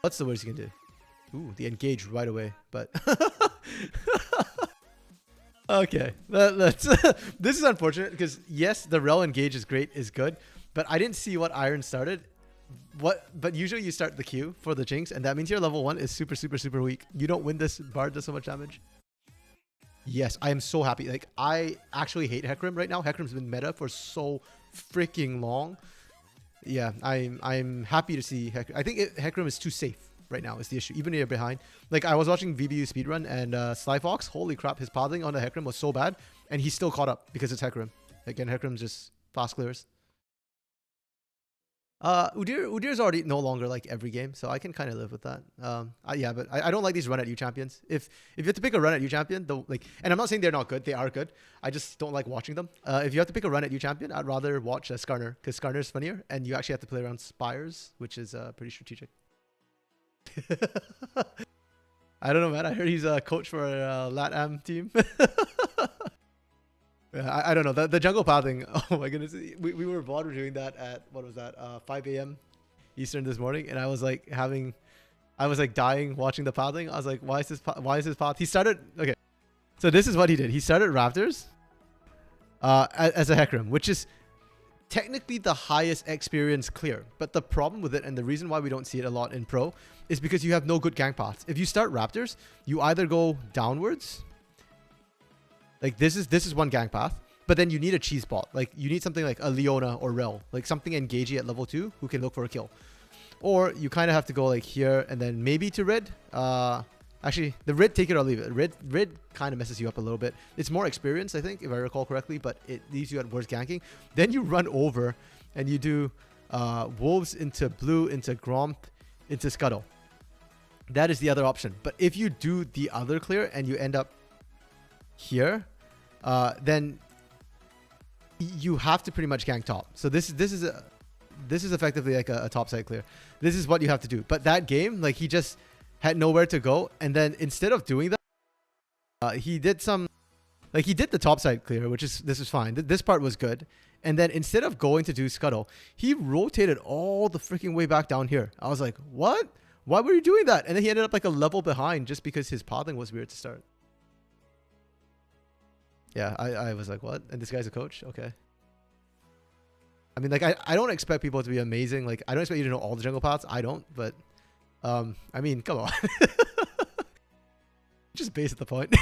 What's the worst you can do? Ooh, the engage right away, but... Okay, let's... This is unfortunate, because yes, the Rel engage is great, is good, but I didn't see what Iron started. But usually you start the Q for the Jinx, and that means your level 1 is super weak. You don't win this, Bard does so much damage. Yes, I am so happy. Like, I actually hate Hecarim right now. Hecarim's been meta for so freaking long. Yeah, I'm happy to see Hecarim. I think Hecarim is too safe right now is the issue. Even if you're behind. Like, I was watching VBU speedrun, and Slyfox, holy crap, his pathing on the Hecarim was so bad, and he still caught up because it's Hecarim. Again, Hecarim's just fast clears. Udir's already no longer like every game, so I can kind of live with that. Yeah, but I don't like these run at you champions. If you have to pick a run at you champion, and I'm not saying they're not good, they are good. I just don't like watching them. If you have to pick a run at you champion, I'd rather watch Skarner, because Skarner's funnier, and you actually have to play around Spires, which is pretty strategic. I don't know, man. I heard he's a coach for a LatAm team. Yeah, I don't know. The jungle pathing, oh my goodness. We were VOD reviewing that at, what was that, 5 a.m. Eastern this morning, and I was like dying watching the pathing. I was like, why is this path? He started, okay. So this is what he did. He started Raptors as a Hecarim, which is technically the highest experience clear. But the problem with it, and the reason why we don't see it a lot in Pro, is because you have no good gank paths. If you start Raptors, you either go downwards. Like, this is one gank path, but then you need a cheese bot. Like, you need something like a Leona or Rel, like something engagey at level 2 who can look for a kill. Or you kind of have to go like here and then maybe to red, Actually, the Rid, take it or leave it. Rid kind of messes you up a little bit. It's more experience, I think, if I recall correctly, but it leaves you at worst ganking. Then you run over and you do Wolves into Blue, into Gromp, into Scuttle. That is the other option. But if you do the other clear and you end up here, then you have to pretty much gank top. So this is effectively like a top side clear. This is what you have to do. But that game, like, he just had nowhere to go, and then instead of doing that, he did some, like, he did the top side clear, this is fine. This part was good. And then instead of going to do Scuttle, he rotated all the freaking way back down here. I was like, what? Why were you doing that? And then he ended up like a level behind just because his pathing was weird to start. Yeah, I was like, what? And this guy's a coach? Okay. I mean, like, I don't expect people to be amazing. Like, I don't expect you to know all the jungle paths. I don't, but I mean, come on. Just base at the point.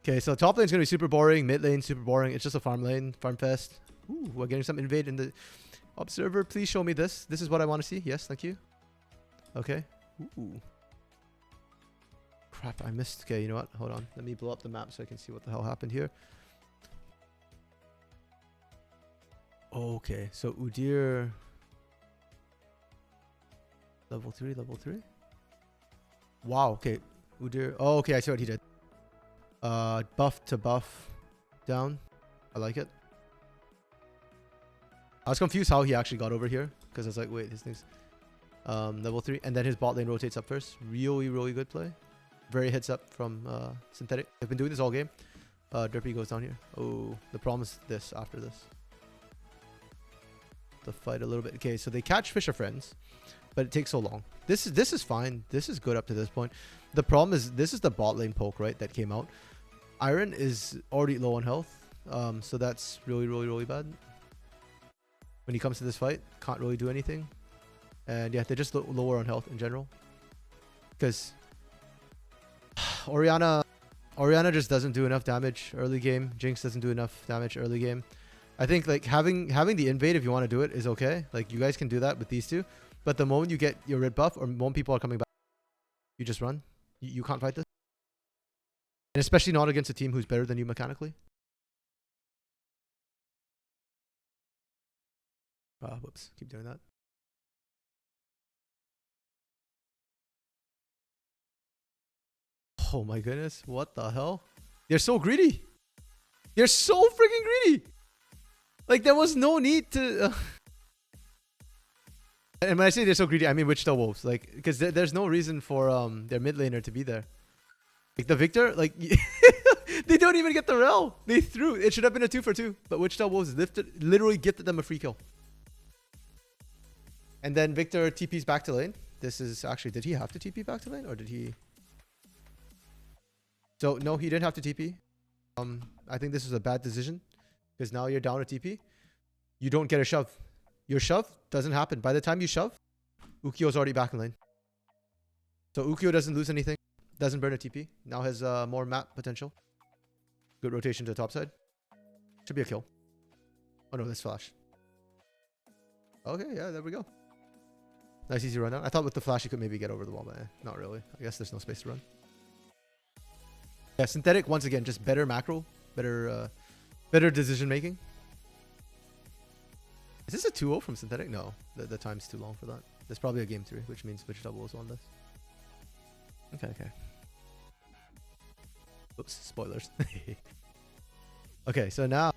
Okay, so top lane's going to be super boring. Mid lane, super boring. It's just a farm lane, farm fest. Ooh, we're getting some invade in the observer. Please show me this. This is what I want to see. Yes, thank you. Okay. Ooh. Crap, I missed. Okay, you know what? Hold on. Let me blow up the map so I can see what the hell happened here. Okay, so Udyr... Level 3, level 3? Wow, okay. Udyr... Oh, okay, I see what he did. Buff to buff down. I like it. I was confused how he actually got over here, because I was like, wait, this thing's level 3. And then his bot lane rotates up first. Really, really good play. Very heads up from Synthetic. I've been doing this all game. Derpy goes down here. Oh, the problem is this after this. The fight a little bit. Okay, so they catch Fisher Friends, but it takes so long. This is fine. This is good up to this point. The problem is this is the bot lane poke, right, that came out. Iron is already low on health, so that's really, really, really bad. When he comes to this fight, can't really do anything. And yeah, they're just lower on health in general. Because Orianna just doesn't do enough damage early game. Jinx doesn't do enough damage early game. I think like having the invade, if you want to do it, is okay. Like, you guys can do that with these two. But the moment you get your red buff, or when people are coming back, you just run. You can't fight this. And especially not against a team who's better than you mechanically. Whoops. Keep doing that. Oh my goodness. What the hell? They're so greedy. They're so freaking greedy. Like, there was no need to... And when I say they're so greedy, I mean Wichita Wolves. Like, because there's no reason for their mid laner to be there. Like, the Victor, like... They don't even get the rel. They threw. It should have been a 2-for-2. But Wichita Wolves literally gifted them a free kill. And then Victor TP's back to lane. This is actually... Did he have to TP back to lane? Or did he... So, no, he didn't have to TP. I think this is a bad decision. Because now you're down a TP. You don't get a shove. Your shove doesn't happen. By the time you shove, Ukyo's already back in lane. So Ukyo doesn't lose anything. Doesn't burn a TP. Now has more map potential. Good rotation to the top side. Should be a kill. Oh no, that's flash. Okay, yeah, there we go. Nice easy run down. I thought with the flash you could maybe get over the wall, but not really. I guess there's no space to run. Yeah, Synthetic, once again, just better macro. Better decision making. Is this a 2-0 from Synthetic? No, the time's too long for that. There's probably a game 3, which means Wichita Wolves won this. Okay. Oops, spoilers. Okay, so now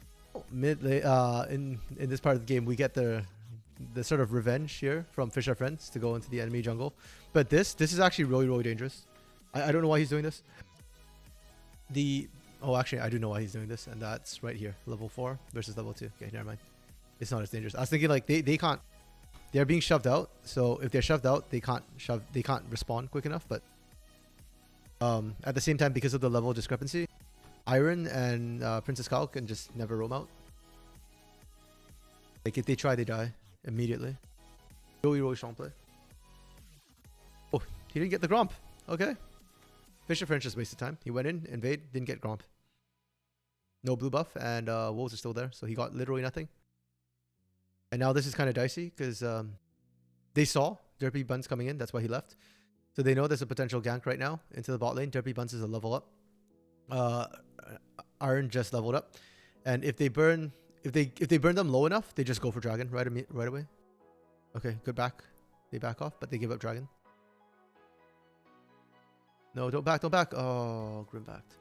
mid in this part of the game we get the sort of revenge here from Fisher Friends to go into the enemy jungle. But this is actually really, really dangerous. I don't know why he's doing this. Oh, actually, I do know why he's doing this, and that's right here. Level 4 versus level 2. Okay, never mind. It's not as dangerous. I was thinking like they can't. They're being shoved out. So if they're shoved out, they can't respawn quick enough. But at the same time, because of the level discrepancy, Iron and Princess Kyle can just never roam out. Like, if they try, they die immediately. Really, really strong play. Oh, he didn't get the Gromp. Okay. Fisher French just wasted time. He went in, invade, didn't get Gromp. No blue buff, and Wolves are still there, so he got literally nothing. And now this is kind of dicey, because they saw Derpy Buns coming in, that's why he left. So they know there's a potential gank right now into the bot lane. Derpy Buns is a level up. Iron just leveled up. And if they burn them low enough, they just go for dragon right away. Okay, good back. They back off, but they give up dragon. No, don't back, don't back. Oh, Grim backed.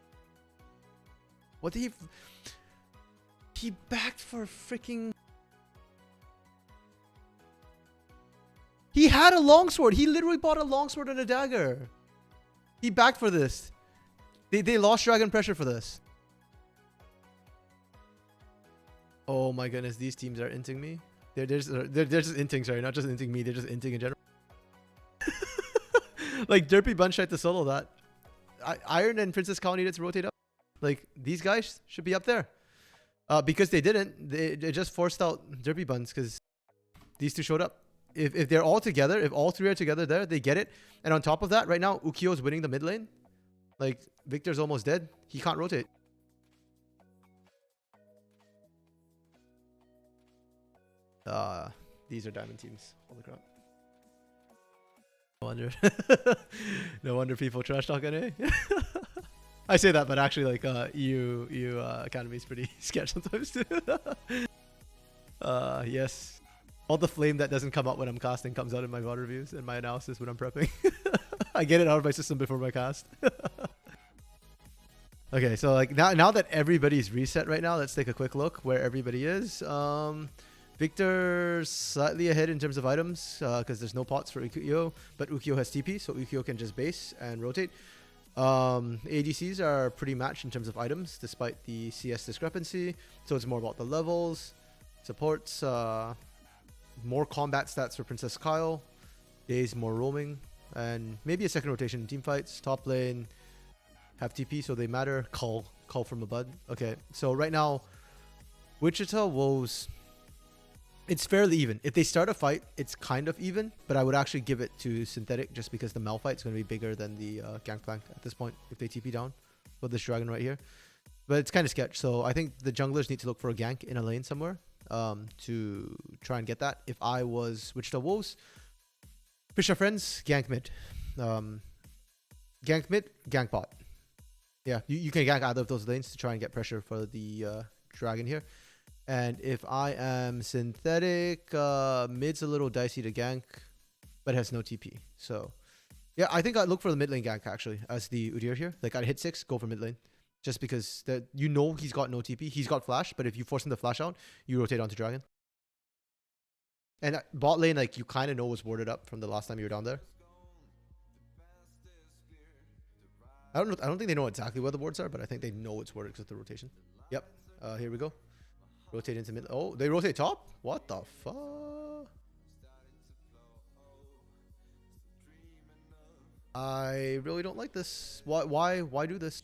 What did he backed for freaking... He had a longsword. He literally bought a longsword and a dagger. He backed for this. They lost dragon pressure for this. Oh my goodness, these teams are inting me. They're just inting, sorry, not just inting me. They're just inting in general. Like Derpy Bunch tried to solo that. Iron and Princess Cow needed to rotate up. Like these guys should be up there. Because they didn't. They just forced out Derpy Buns because these two showed up. If they're all together, if all three are together there, they get it. And on top of that, right now, Ukio's winning the mid lane. Like, Victor's almost dead. He can't rotate. These are diamond teams. Holy crap. No wonder. No wonder people trash talk NA. I say that, but actually, like, EU Academy is pretty sketch sometimes too. Yes. All the flame that doesn't come out when I'm casting comes out in my VOD reviews and my analysis when I'm prepping. I get it out of my system before my cast. Okay, so like now that everybody's reset right now, let's take a quick look where everybody is. Victor's slightly ahead in terms of items because there's no pots for Ukio, but Ukio has TP, so Ukio can just base and rotate. ADCs are pretty matched in terms of items despite the CS discrepancy, so it's more about the levels. Supports, more combat stats for Princess Kyle, Days more roaming, and maybe a second rotation in team fights. Top lane have TP, so they matter. Call from a bud. Okay, so right now, Wichita, Woes, it's fairly even. If they start a fight, it's kind of even, but I would actually give it to Synthetic just because the Malphite is going to be bigger than the Gangplank at this point if they TP down with this dragon right here. But it's kind of sketch, so I think the junglers need to look for a gank in a lane somewhere to try and get that. If I was Wichita Wolves, Fisher Friends, gank mid. Gank mid, gank bot. Yeah, you can gank either of those lanes to try and get pressure for the dragon here. And if I am Synthetic, mid's a little dicey to gank, but has no TP. So, yeah, I think I'd look for the mid lane gank actually as the Udyr here. Like I'd hit 6, go for mid lane. Just because you know he's got no TP. He's got flash, but if you force him to flash out, you rotate onto dragon. And bot lane, like you kind of know was warded up from the last time you were down there. I don't think they know exactly where the wards are, but I think they know it's warded because of the rotation. Yep. Here we go. Rotate into mid. Oh, they rotate top? What the fuck? I really don't like this. Why do this?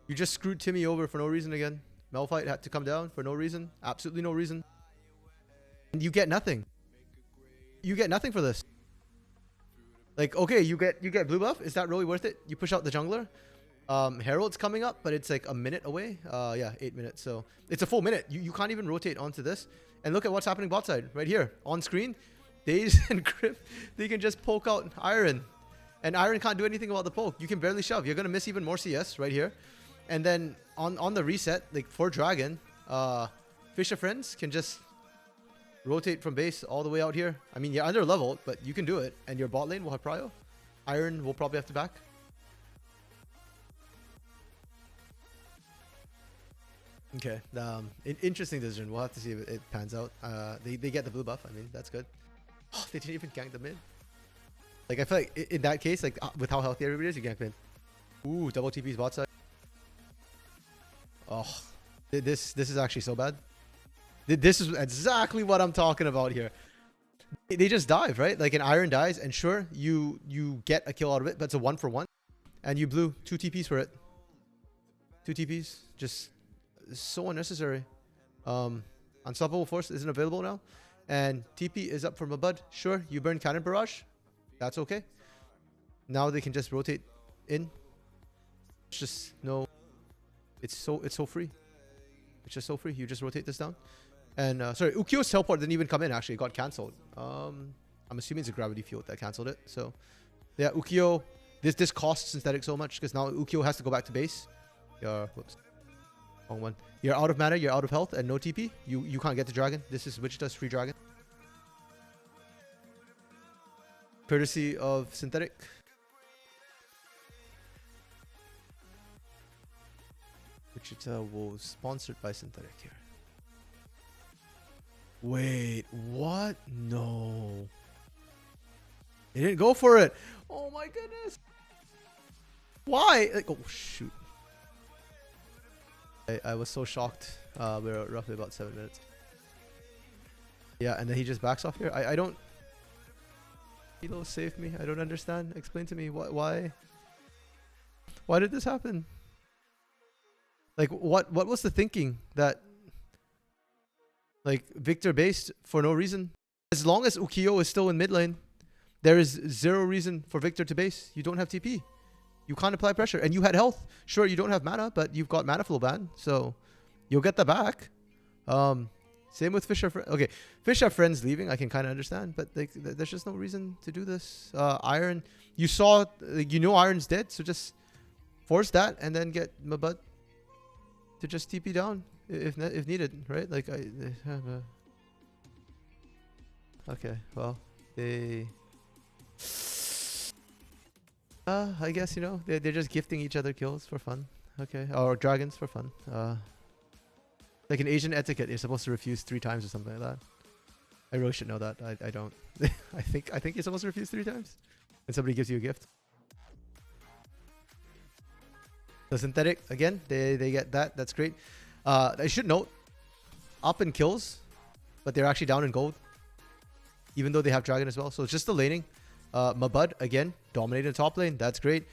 You just screwed Timmy over for no reason again. Malphite had to come down for no reason. Absolutely no reason. And you get nothing. You get nothing for this. Like, okay, you get blue buff. Is that really worth it? You push out the jungler. Herald's coming up, but it's like a minute away. Yeah, 8 minutes. So it's a full minute. You can't even rotate onto this. And look at what's happening bot side right here on screen. Daze and Grip, they can just poke out Iron. And Iron can't do anything about the poke. You can barely shove. You're going to miss even more CS right here. And then on the reset, like for Dragon, Fisher Friends can just rotate from base all the way out here. I mean, you're under level, but you can do it. And your bot lane will have prio. Iron will probably have to back. Okay, interesting decision. We'll have to see if it pans out. They get the blue buff. I mean, that's good. Oh, they didn't even gank the mid. Like, I feel like in that case, like with how healthy everybody is, you gank mid. Ooh, double TP's bot side. Oh, this is actually so bad. This is exactly what I'm talking about here. They just dive, right? Like an Iron dies, and sure, you get a kill out of it, but it's a 1-for-1. And you blew 2 TPs for it. 2 TPs. Just so unnecessary. Unstoppable Force isn't available now. And TP is up from a bud. Sure, you burn Cannon Barrage. That's okay. Now they can just rotate in. It's just no... It's so free. It's just so free. You just rotate this down. And sorry, Ukio's teleport didn't even come in actually. It got cancelled. I'm assuming it's a gravity field that cancelled it. So Yeah, Ukiyo. This costs Synthetic so much because now Ukiyo has to go back to base. Whoops. Wrong one. You're out of mana, you're out of health, and no TP. You can't get the dragon. This is Wichita's free dragon. Courtesy of Synthetic. Wichita was sponsored by Synthetic here. Wait, what? No. They didn't go for it. Oh my goodness. Why? Like, oh shoot. I was so shocked. We're roughly about 7 minutes. Yeah, and then he just backs off here. I don't... Hilo saved me. I don't understand. Explain to me why did this happen? Like what was the thinking that like Victor based for no reason? As long as Ukiyo is still in mid lane, there is zero reason for Victor to base. You don't have TP. You can't apply pressure. And you had health. Sure, you don't have mana, but you've got mana flow ban, so you'll get that back. Same with Fisher. Okay, Fisher friends leaving, I can kind of understand, but like, there's just no reason to do this. Iron, you saw, you know Iron's dead, so just force that and then get Mabut to just TP down if needed, right? Like okay, well they. I guess, you know, they're just gifting each other kills for fun. Okay, or dragons for fun. Like in Asian etiquette, you're supposed to refuse 3 times or something like that. I really should know that. I don't. I think you're supposed to refuse 3 times when somebody gives you a gift. So Synthetic again, they get that. That's great. I should note, up in kills, but they're actually down in gold, even though they have dragon as well. So it's just the laning. Mabud again dominating the top lane. That's great.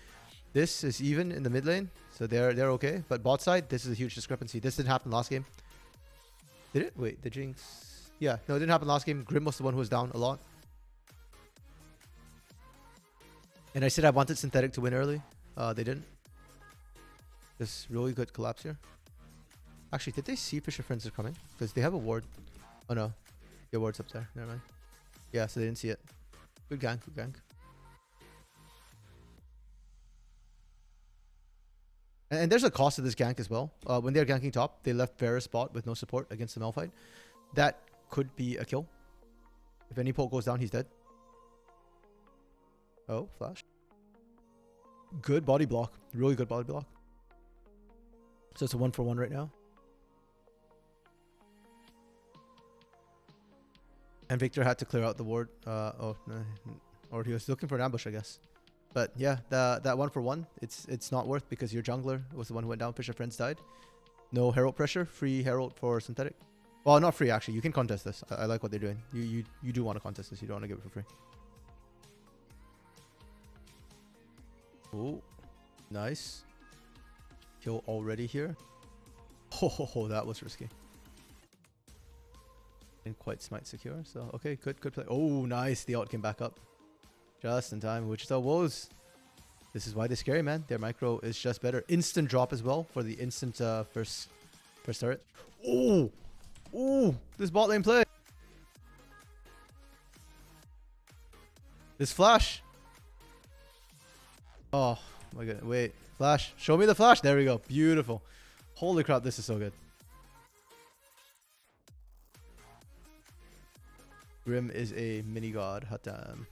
This is even in the mid lane, so they're okay. But bot side, this is a huge discrepancy. This didn't happen last game. Did it? Wait, the Jinx. Yeah, no, it didn't happen last game. Grim was the one who was down a lot. And I said I wanted Synthetic to win early. They didn't. This really good collapse here. Actually, did they see Fisher Friends are coming? Because they have a ward. Oh no, your ward's up there. Never mind. Yeah, so they didn't see it. Good gank, good gank. And there's a cost to this gank as well. When they're ganking top, they left Varus bot with no support against the Malphite. That could be a kill. If any poke goes down, he's dead. Oh, flash. Good body block. Really good body block. So it's a 1-for-1 right now. And Victor had to clear out the ward. Or he was looking for an ambush, I guess. But yeah, that 1-for-1, it's not worth because your jungler was the one who went down. Fisher Friends died. No Herald pressure. Free Herald for Synthetic. Well, not free actually. You can contest this. I like what they're doing. You do want to contest this. You don't want to give it for free. Oh, nice. Kill already here. Oh, that was risky. Didn't quite smite secure. So okay, good play. Oh, nice. The ult came back up. Just in time. Wichita woes. This is why they're scary, man. Their micro is just better. Instant drop as well for the instant first turret. Oh, this bot lane play. This flash. Oh my goodness. Wait, flash. Show me the flash. There we go. Beautiful. Holy crap, this is so good. Grim is a mini god. Hot damn.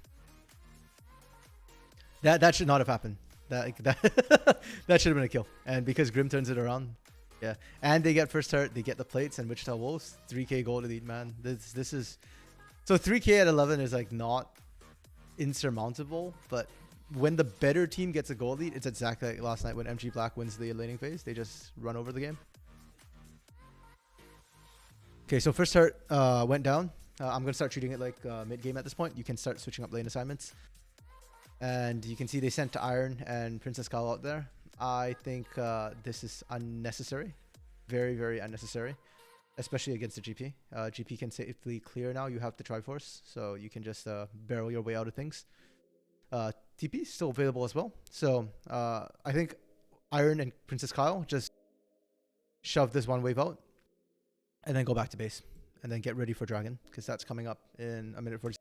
That should not have happened. That should have been a kill. And because Grim turns it around, yeah. And they get first turret, they get the plates, and Wichita Wolves 3k gold elite, man. This is so 3k at 11 is like not insurmountable, but when the better team gets a gold lead, it's exactly like last night when MG Black wins the laning phase. They just run over the game. Okay, so first turret went down. I'm gonna start treating it like mid game at this point. You can start switching up lane assignments. And you can see they sent Iron and Princess Kyle out there. I think this is unnecessary. Very, very unnecessary. Especially against the GP. GP can safely clear now. You have the Triforce. So you can just barrel your way out of things. TP is still available as well. So I think Iron and Princess Kyle just shove this one wave out. And then go back to base. And then get ready for Dragon. Because that's coming up in a minute 40.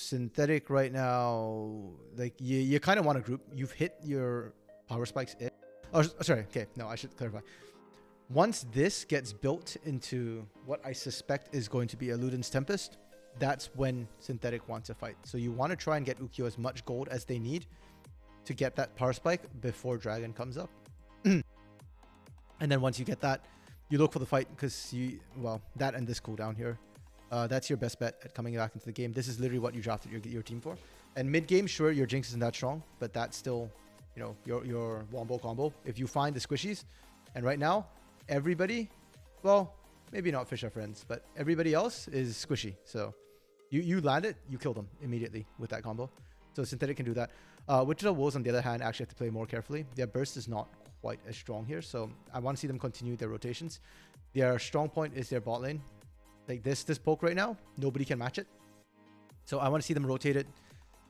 Synthetic right now, like you kind of want to group. You've hit your power spikes. Oh, sorry. Okay, no, I should clarify. Once this gets built into what I suspect is going to be a Luden's Tempest, that's when Synthetic wants to fight. So you want to try and get Ukyo as much gold as they need to get that power spike before Dragon comes up. And then once you get that, you look for the fight because that and this cooldown here. That's your best bet at coming back into the game. This is literally what you drafted your team for. And mid game, sure, your Jinx isn't that strong, but that's still, your wombo combo. If you find the squishies, and right now, everybody, well, maybe not Fish are friends, but everybody else is squishy. So you land it, you kill them immediately with that combo. So Synthetic can do that. Wichita Wolves, on the other hand, actually have to play more carefully. Their burst is not quite as strong here, so I want to see them continue their rotations. Their strong point is their bot lane. Like this poke right now, nobody can match it. So I want to see them rotate it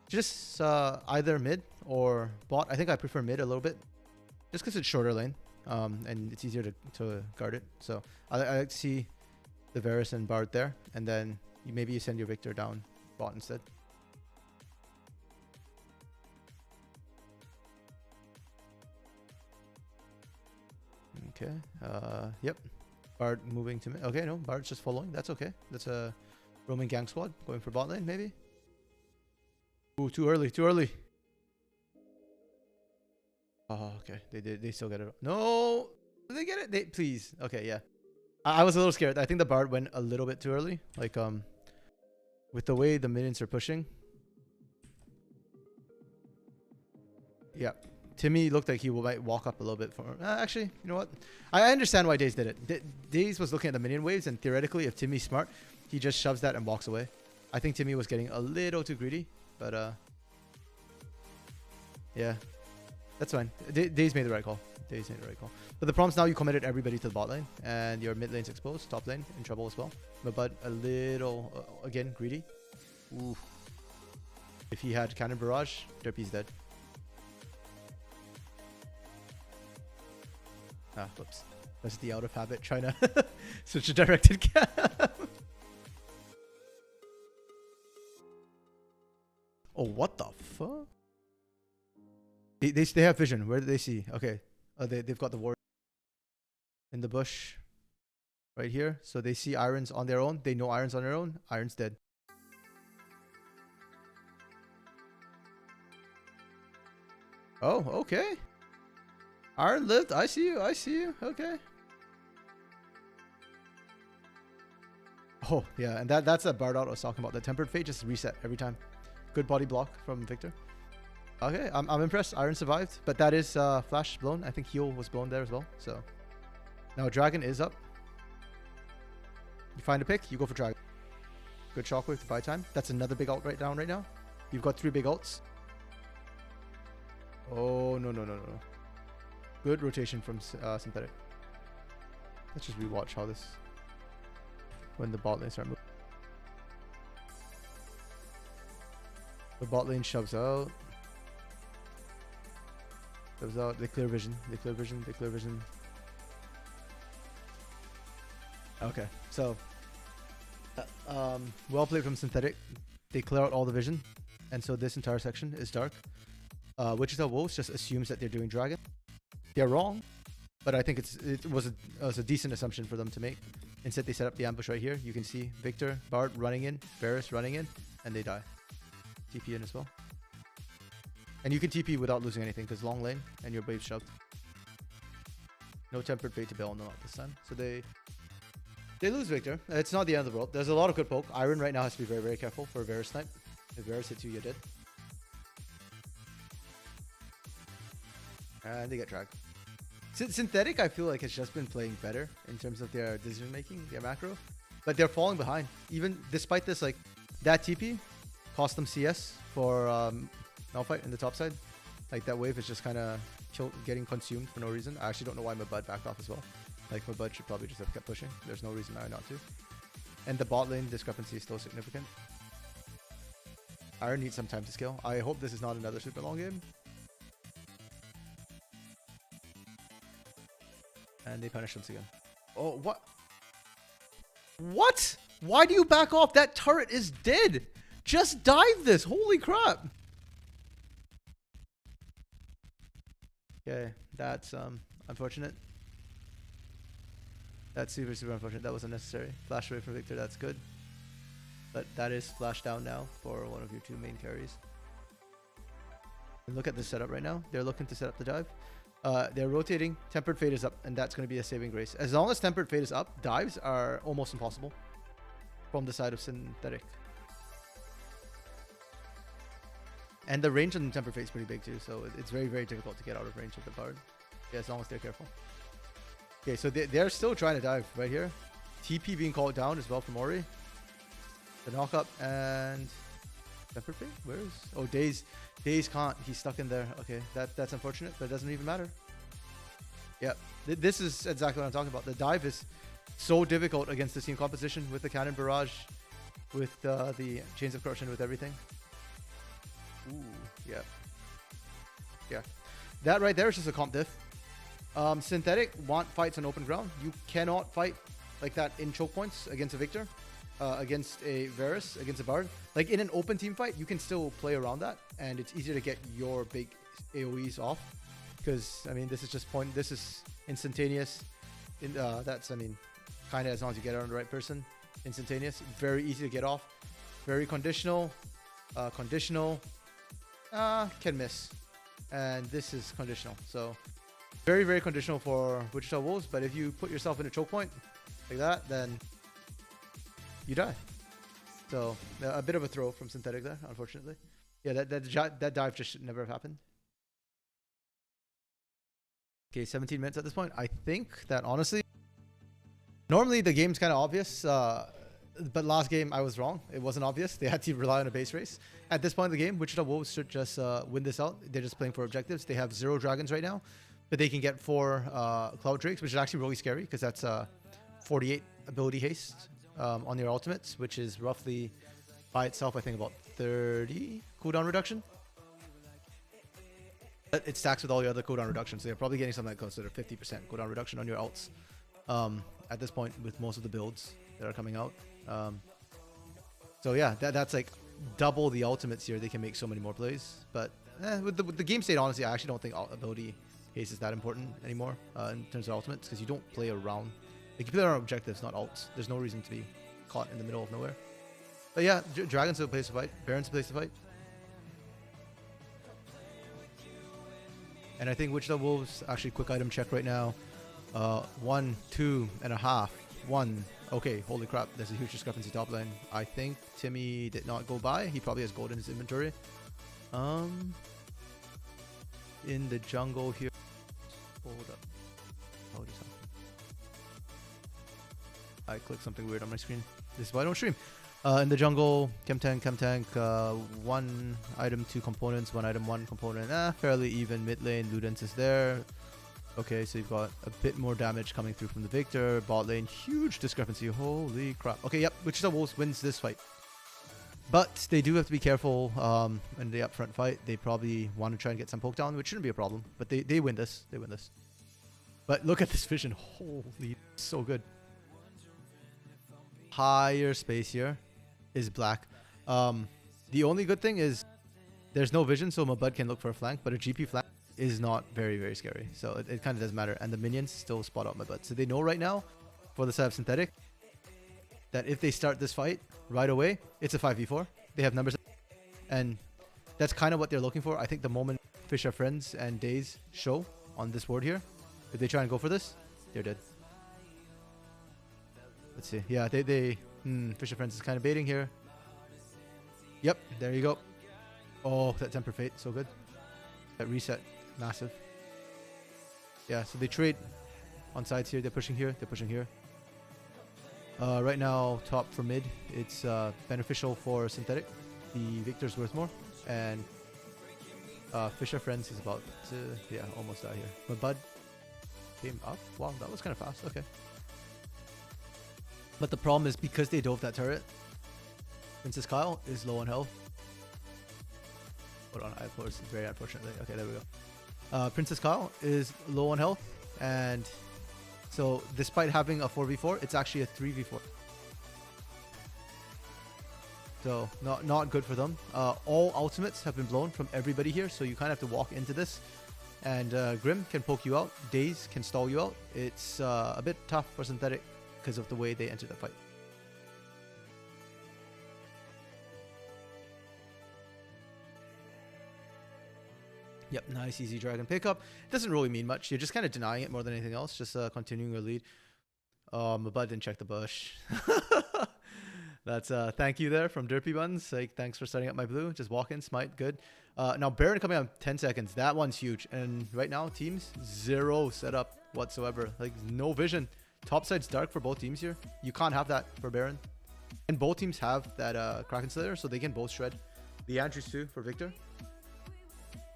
just either mid or bot. I think I prefer mid a little bit just because it's shorter lane and it's easier to guard it. So I like to see the Varus and Bard there, and then maybe you send your Victor down bot instead. Okay. Yep. Bard moving to mid. Okay, no, Bard's just following. That's okay. That's a Roman gang squad going for bot lane, maybe. Ooh, too early. Too early. Oh, okay. They still get it. No, did they get it? Please. Okay, yeah. I was a little scared. I think the Bard went a little bit too early. Like with the way the minions are pushing. Yeah. Timmy looked like he might walk up a little bit for... actually, you know what? I understand why Daze did it. Daze was looking at the minion waves, and theoretically, if Timmy's smart, he just shoves that and walks away. I think Timmy was getting a little too greedy, but yeah. That's fine. Daze made the right call. Daze made the right call. But the problem's now you committed everybody to the bot lane, and your mid lane's exposed, top lane in trouble as well. But a little, again, greedy. Ooh. If he had Cannon Barrage, Derpy's dead. Ah, whoops. That's the out of habit trying to switch a directed cam. Oh, what the fuck? They have vision. Where do they see? Okay. They've got the ward in the bush right here. So they see Irons on their own. They know Irons on their own. Irons dead. Oh, okay. Iron lived. I see you. I see you. Okay. Oh, yeah. And that's that Bard out I was talking about. The Tempered Fate just reset every time. Good body block from Victor. Okay. I'm impressed. Iron survived. But that is Flash blown. I think Heal was blown there as well. So now Dragon is up. You find a pick. You go for Dragon. Good Shockwave to buy time. That's another big ult right now. You've got 3 big ults. Oh, no. Good rotation from Synthetic. Let's just rewatch how this... When the bot lane start moving. The bot lane shoves out. Shoves out. They clear vision. Okay. So... well played from Synthetic. They clear out all the vision. And so this entire section is dark. Wichita Wolves just assumes that they're doing Dragon. They're wrong, but I think it was a decent assumption for them to make. Instead, they set up the ambush right here. You can see Victor, Bard running in, Varus running in, and they die. TP in as well. And you can TP without losing anything because long lane and your wave shoved. No Tempered Fate to bail on them out this time. So they lose Victor. It's not the end of the world. There's a lot of good poke. Iron right now has to be very, very careful for Varus snipe. If Varus hits you, you're dead. And they get dragged. Synthetic, I feel like, has just been playing better in terms of their decision making, their macro. But they're falling behind. Even despite this, like, that TP cost them CS for Malphite in the top side. Like, that wave is just kind of getting consumed for no reason. I actually don't know why Mabud backed off as well. Like, Mabud should probably just have kept pushing. There's no reason why not to. And the bot lane discrepancy is still significant. Iron needs some time to scale. I hope this is not another super long game. And they punish us again. Oh, what? What? Why do you back off? That turret is dead. just dived this. Holy crap. Okay, that's unfortunate. That's super, super unfortunate. That was unnecessary. Flash away from Victor, that's good. But that is flash down now for one of your two main carries. And look at this setup right now. They're looking to set up the dive. They're rotating. Tempered Fate is up, and that's going to be a saving grace. As long as Tempered Fate is up, dives are almost impossible from the side of Synthetic. And the range on Tempered Fate is pretty big too, so it's very, very difficult to get out of range of the Bard. Yeah, as long as they're careful. Okay, so they're still trying to dive right here. TP being called down as well from Ori. The knock up and Tempered Fate? Where is? Oh, Daze can't. He's stuck in there. Okay, that's unfortunate, but it doesn't even matter. Yeah, this is exactly what I'm talking about. The dive is so difficult against this team composition with the cannon barrage, with the chains of corruption, with everything. Ooh, yeah. Yeah. That right there is just a comp diff. Synthetic want fights on open ground. You cannot fight like that in choke points against a Victor, against a Varus, against a Bard. Like in an open team fight, you can still play around that, and it's easier to get your big AoEs off. Because, I mean, this is just point. This is instantaneous. That's, I mean, kind of as long as you get it on the right person. Instantaneous. Very easy to get off. Very conditional. Conditional. Can miss. And this is conditional. So, very, very conditional for Wichita Wolves. But if you put yourself in a choke point like that, then you die. So, a bit of a throw from Synthetic there, unfortunately. Yeah, that dive just should never have happened. Okay, 17 minutes at this point. I think that honestly, normally the game's kind of obvious, but last game I was wrong. It wasn't obvious. They had to rely on a base race. At this point in the game, Wichita Wolves should just win this out. They're just playing for objectives. They have 0 dragons right now, but they can get 4 Cloud Drakes, which is actually really scary because that's 48 ability haste on your ultimates, which is roughly by itself, I think, about 30 cooldown reduction. It stacks with all your other cooldown reductions, so you're probably getting something like close to 50% cooldown reduction on your ults at this point with most of the builds that are coming out. So yeah, that's like double the ultimates here. They can make so many more plays, but with the game state, honestly, I actually don't think ability haste is that important anymore in terms of ultimates, because you don't play around. Like, you play around objectives, not ults. There's no reason to be caught in the middle of nowhere. But yeah, Dragon's a place to fight. Baron's a place to fight. And I think Wichita Wolves actually quick item check right now. 1, 2.5. 1. Okay, holy crap. There's a huge discrepancy top lane. I think Timmy did not go by. He probably has gold in his inventory. In the jungle here. Hold up. Oh, just I clicked something weird on my screen. This is why I don't stream. In the jungle, chem tank, 1 item, 2 components, 1 item, 1 component. Fairly even. Mid lane, Ludens is there. Okay, so you've got a bit more damage coming through from the Victor. Bot lane, huge discrepancy. Holy crap. Okay, yep, Wichita Wolves wins this fight. But they do have to be careful in the upfront fight. They probably want to try and get some poke down, which shouldn't be a problem. But they win this. They win this. But look at this vision. Holy, so good. Higher space here is black. The only good thing is there's no vision, so Mabud can look for a flank, but a GP flank is not very, very scary. So it kind of doesn't matter. And the minions still spot out Mabud. So they know right now, for the side of Synthetic, that if they start this fight right away, it's a 5v4. They have numbers. And that's kind of what they're looking for. I think the moment Fish Are Friends and Daze show on this board here, if they try and go for this, they're dead. Let's see. Yeah, Fish Are Friends is kind of baiting here. Yep, there you go. Oh, that Temper Fate, so good. That reset, massive. Yeah, so they trade on sides here. They're pushing here. They're pushing here. Right now, top for mid. It's beneficial for Synthetic. The Victor's worth more. And Fish Are Friends is about to, yeah, almost die here. But Bud came up. Wow, that was kind of fast. Okay. But the problem is because they dove that turret, Princess Kyle is low on health. Hold on, I forced it very unfortunately. Okay, there we go. Princess Kyle is low on health, and so despite having a 4v4, it's actually a 3v4. So not good for them. All ultimates have been blown from everybody here, so you kind of have to walk into this. And Grim can poke you out. Daze can stall you out. It's a bit tough for Synthetic because of the way they entered the fight. Yep, nice easy dragon pickup. Doesn't really mean much. You're just kind of denying it more than anything else. Just continuing your lead. Mabud didn't check the bush. That's thank you there from Derpy Buns. Like, thanks for starting up my blue. Just walk in, smite, good. Now Baron coming on 10 seconds. That one's huge. And right now, teams, 0 setup whatsoever. Like, no vision. Top side's dark for both teams here. You can't have that for Baron. And both teams have that Kraken Slayer, so they can both shred. The Andrews too for Victor.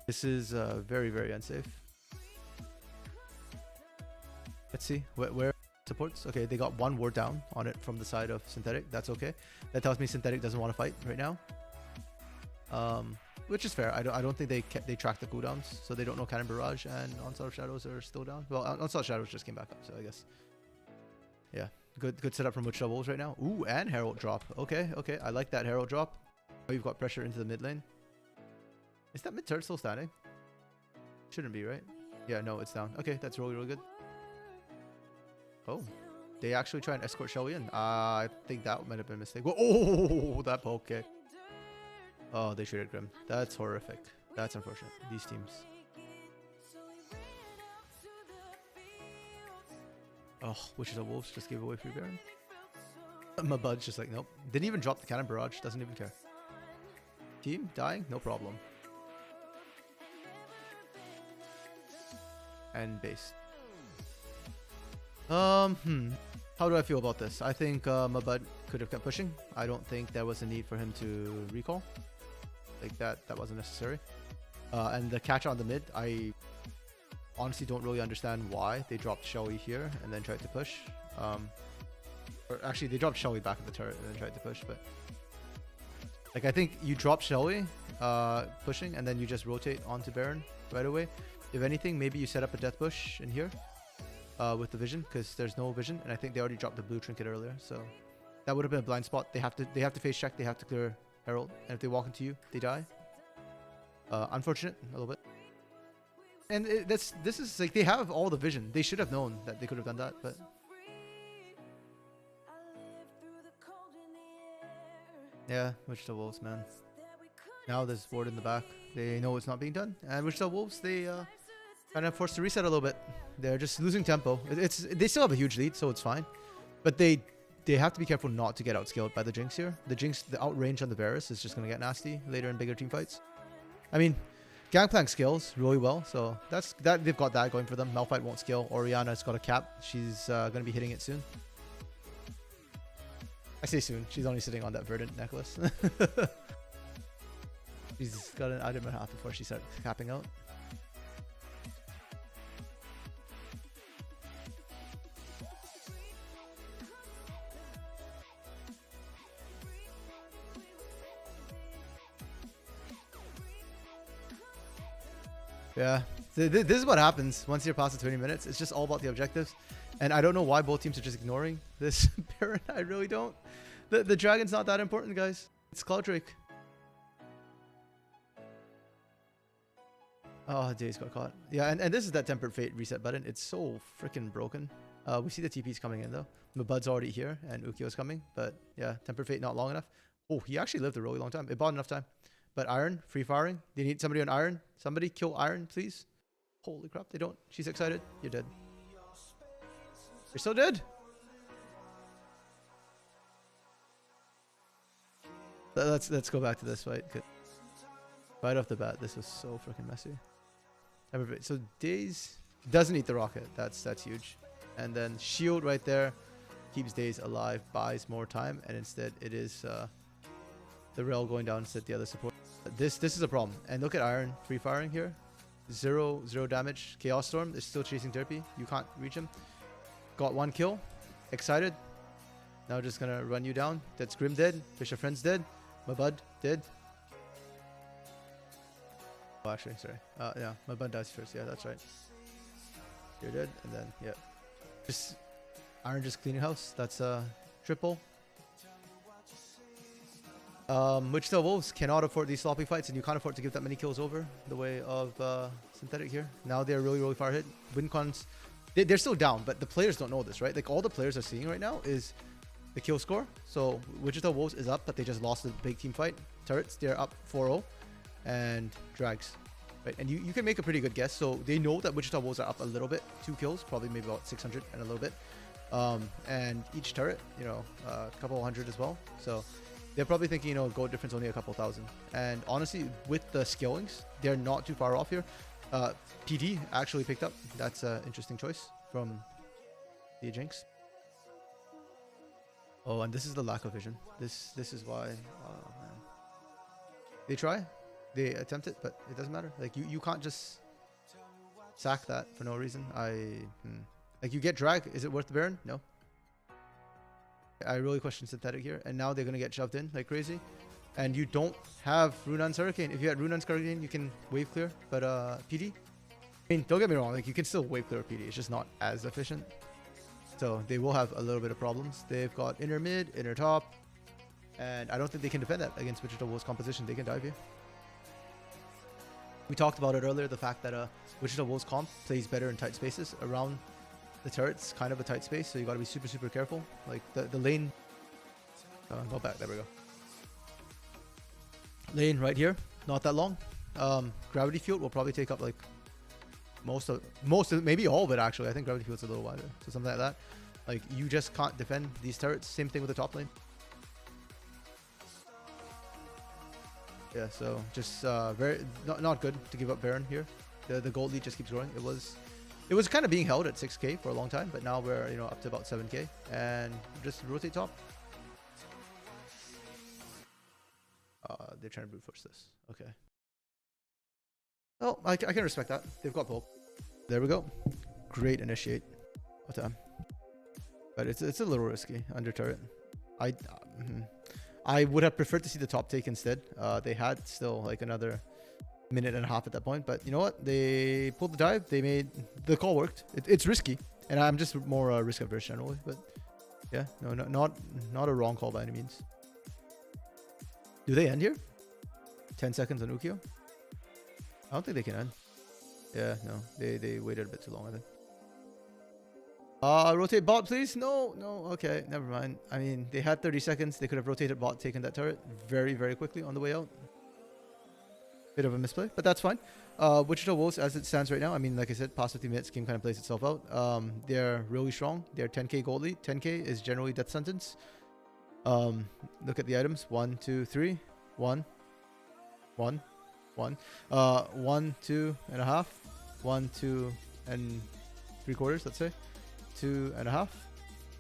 This is very, very unsafe. Let's see where supports. Okay, they got one ward down on it from the side of Synthetic. That's okay. That tells me Synthetic doesn't want to fight right now. Which is fair. I don't think they track the cooldowns, so they don't know Cannon Barrage and Onslaught of Shadows are still down. Well, Onslaught of Shadows just came back up, so I guess. Yeah, good setup from Wichita Wolves right now. Ooh, and Herald drop. Okay, I like that Herald drop. Oh, you've got pressure into the mid lane. Is that mid turret still standing? Shouldn't be, right? Yeah, no, it's down. Okay, that's really good. Oh, they actually try and escort Shelly in. I think that might have been a mistake. Whoa, oh, that poke kick. Oh, they traded Grim. That's horrific. That's unfortunate. These teams. Oh, Wichita Wolves just gave away free Baron. My bud's just like, nope. Didn't even drop the Cannon Barrage. Doesn't even care. Team dying? No problem. And base. How do I feel about this? I think Mabud could have kept pushing. I don't think there was a need for him to recall. Like that wasn't necessary. And the catch on the mid, I honestly don't really understand why they dropped Shelly here and then tried to push. Or actually, they dropped Shelly back at the turret and then tried to push. But like, I think you drop Shelly pushing and then you just rotate onto Baron right away. If anything, maybe you set up a death bush in here with the vision, because there's no vision, and I think they already dropped the blue trinket earlier, so that would have been a blind spot. They have to face check. They have to clear Herald, and if they walk into you, they die. Unfortunate, a little bit. And this is like, they have all the vision. They should have known that they could have done that, but yeah, Wichita Wolves, man. Now there's ward in the back. They know it's not being done, and Wichita Wolves, they kind of forced to reset a little bit. They're just losing tempo. They still have a huge lead, so it's fine. But they have to be careful not to get outscaled by the Jinx here. The Jinx, the outrange on the Varus is just going to get nasty later in bigger team fights. I mean, Gangplank scales really well, so they've got that going for them. Malphite won't scale. Orianna's got a cap. She's going to be hitting it soon. I say soon. She's only sitting on that verdant necklace. She's got an item and a half before she starts capping out. Yeah, this is what happens once you're past the 20 minutes. It's just all about the objectives. And I don't know why both teams are just ignoring this Baron. I really don't. The dragon's not that important, guys. It's Cloud Drake. Oh, Daze got caught. Yeah, and this is that Tempered Fate reset button. It's so freaking broken. We see the TP's coming in, though. Mabud's already here, and Ukio's coming. But yeah, Tempered Fate not long enough. Oh, he actually lived a really long time. It bought enough time. But Iron, free firing. They need somebody on Iron. Somebody kill Iron, please. Holy crap, they don't. She's excited. You're dead. You're so dead. Let's go back to this fight. Right off the bat, this was so freaking messy. So Daze doesn't eat the rocket. That's huge. And then shield right there keeps Daze alive, buys more time, and instead it is the rail going down instead the other support. This is a problem. And look at Iron free firing here. Zero damage. Chaos Storm is still chasing Derpy. You can't reach him. Got one kill. Excited. Now just gonna run you down. That's Grim dead. Fisher Friend's dead. Mabud dead. Oh, actually, sorry. Yeah, Mabud dies first. Yeah, that's right. You're dead, and then yeah, just Iron just cleaning house. That's triple. Wichita Wolves cannot afford these sloppy fights, and you can't afford to give that many kills over the way of Synthetic here. Now they're really, really far ahead. WinCons, they're still down, but the players don't know this, right? Like, all the players are seeing right now is the kill score. So Wichita Wolves is up, but they just lost the big team fight. Turrets, they're up 4-0, and Drags, right? And you can make a pretty good guess. So they know that Wichita Wolves are up a little bit, 2 kills, probably maybe about 600 and a little bit. And each turret, you know, a couple hundred as well. So they're probably thinking, you know, gold difference only a couple thousand. And honestly, with the skillings, they're not too far off here. PD actually picked up. That's an interesting choice from the Jinx. Oh, and this is the lack of vision. This is why. Oh man, they try, they attempt it, but it doesn't matter. Like, you can't just sack that for no reason. Like, you get drag. Is it worth the Baron? No. I really question Synthetic here, and now they're gonna get shoved in like crazy. And you don't have Runan's Hurricane. If you had Runan's Hurricane, you can wave clear. But PD, I mean, don't get me wrong. Like, you can still wave clear PD. It's just not as efficient. So they will have a little bit of problems. They've got inner mid, inner top, and I don't think they can defend that against Wichita Wolves composition. They can dive here. We talked about it earlier, the fact that Wichita Wolves comp plays better in tight spaces. Around the turret's kind of a tight space, so you got to be super, super careful. Like, the lane, go back, there we go. Lane right here, not that long. Gravity field will probably take up like most of maybe all of it actually. I think gravity field's a little wider, so something like that. Like, you just can't defend these turrets. Same thing with the top lane. Yeah, so just very not good to give up Baron here. The gold lead just keeps growing. It was kind of being held at 6k for a long time, but now we're, you know, up to about 7k, and just rotate top. They're trying to brute force this. Okay. Oh, I can respect that. They've got poke. There we go. Great initiate. What time? But it's a little risky under turret. I would have preferred to see the top take instead. They had still like another minute and a half at that point, but you know what? They pulled the dive. They made the call worked. It's risky, and I'm just more risk averse generally. But yeah, no, not a wrong call by any means. Do they end here? 10 seconds on Ukyo? I don't think they can end. Yeah, no. They waited a bit too long, I think. Rotate bot, please. No. Okay, never mind. I mean, they had 30 seconds. They could have rotated bot, taken that turret very, very quickly on the way out. Bit of a misplay, but that's fine. Wichita Wolves, as it stands right now, I mean, like I said, past 50 minutes, game kind of plays itself out. They're really strong. They're 10k gold lead. 10k is generally death sentence. Look at the items. 1, 2, 3. 1, 1, 1. 1, 2 and a half. 1, 2 and 3/4, let's say. 2 and a half.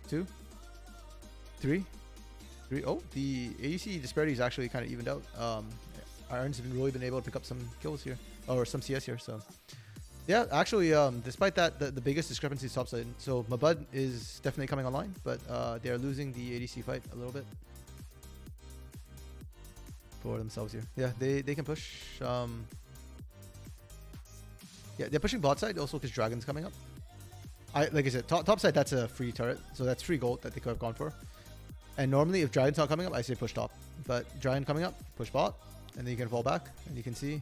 2, 3, 3. Oh, the ADC disparity is actually kind of evened out. Iron's really been able to pick up some kills here, or some CS here. So yeah, actually, despite that, the biggest discrepancy is topside. So Mabud is definitely coming online, but they're losing the ADC fight a little bit for themselves here. Yeah, they can push. Yeah, they're pushing bot side also because Dragon's coming up. Like I said, top side, that's a free turret, so that's free gold that they could have gone for. And normally, if Dragon's not coming up, I say push top. But Dragon coming up, push bot, and then you can fall back, and you can see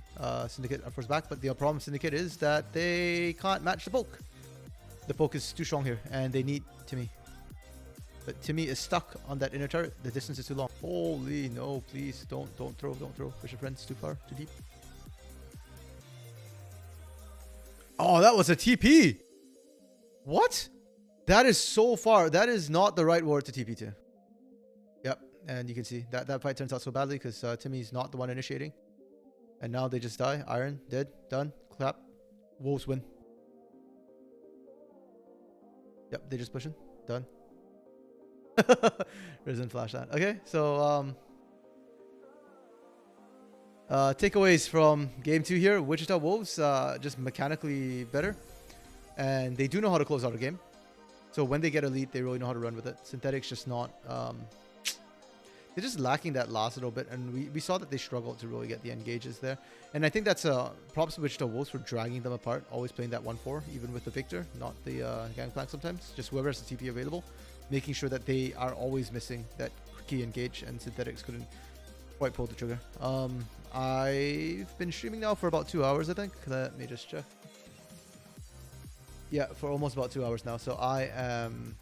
Syndicate up first back. But the problem with Syndicate is that they can't match the poke. The poke is too strong here, and they need Timmy. But Timmy is stuck on that inner turret. The distance is too long. Holy no, please don't throw. Push your friends too far, too deep. Oh, that was a TP. What? That is so far. That is not the right ward to TP to. Yep, and you can see that fight turns out so badly because Timmy's not the one initiating. And now they just die. Iron, dead, done, clap. Wolves win. Yep, they just pushing. Done. Risen flash that. Okay, so takeaways from game 2 here. Wichita Wolves just mechanically better, and they do know how to close out a game. So when they get a lead, they really know how to run with it. Synthetic's just not they're just lacking that last little bit, and we saw that they struggled to really get the engages there. And I think that's props to Wichita Wolves for dragging them apart, always playing that 1-4 even with the Victor, not the Gangplank sometimes, just whoever has the TP available, making sure that they are always missing that key engage, and Synthetics couldn't quite pulled the trigger. I've been streaming now for about 2 hours, I think. Let me just check. Yeah, for almost about 2 hours now. So I am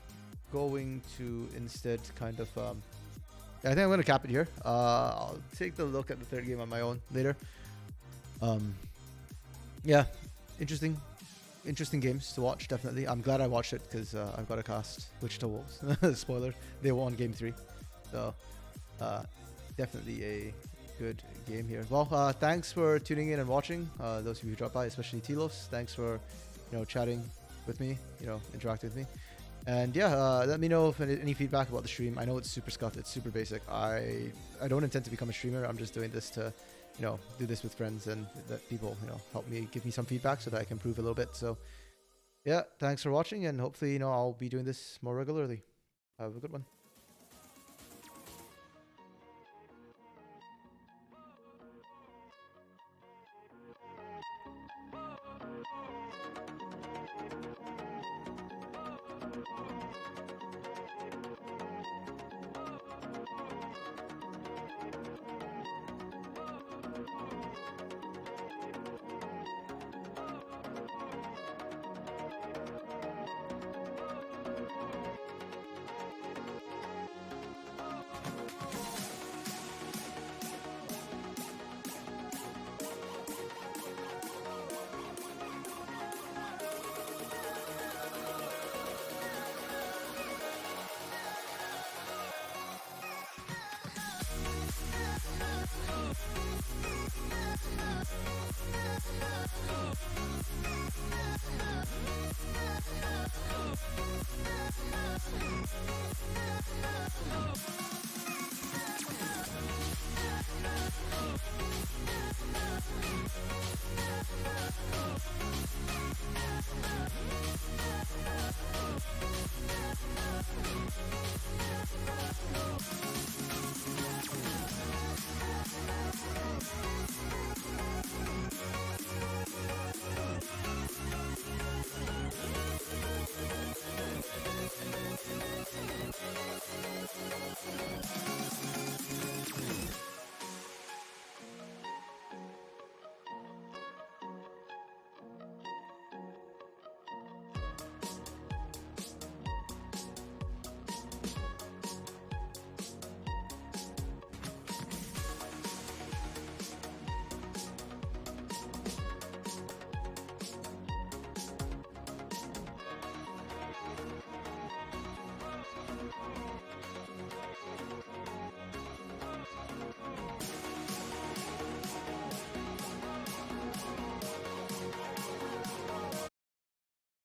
going to instead kind of yeah, I think I'm gonna cap it here. I'll take the look at the third game on my own later. Yeah, interesting games to watch, definitely. I'm glad I watched it because I've got to cast Wichita Wolves. Spoiler, they won game 3. So definitely a good game here. Well, thanks for tuning in and watching. Those of you who dropped by, especially Telos, thanks for chatting with me, interacting with me. And yeah, let me know if any feedback about the stream. I know it's super scuffed, it's super basic. I don't intend to become a streamer. I'm just doing this to do this with friends and let people help me, give me some feedback so that I can improve a little bit. So yeah, thanks for watching, and hopefully I'll be doing this more regularly. Have a good one.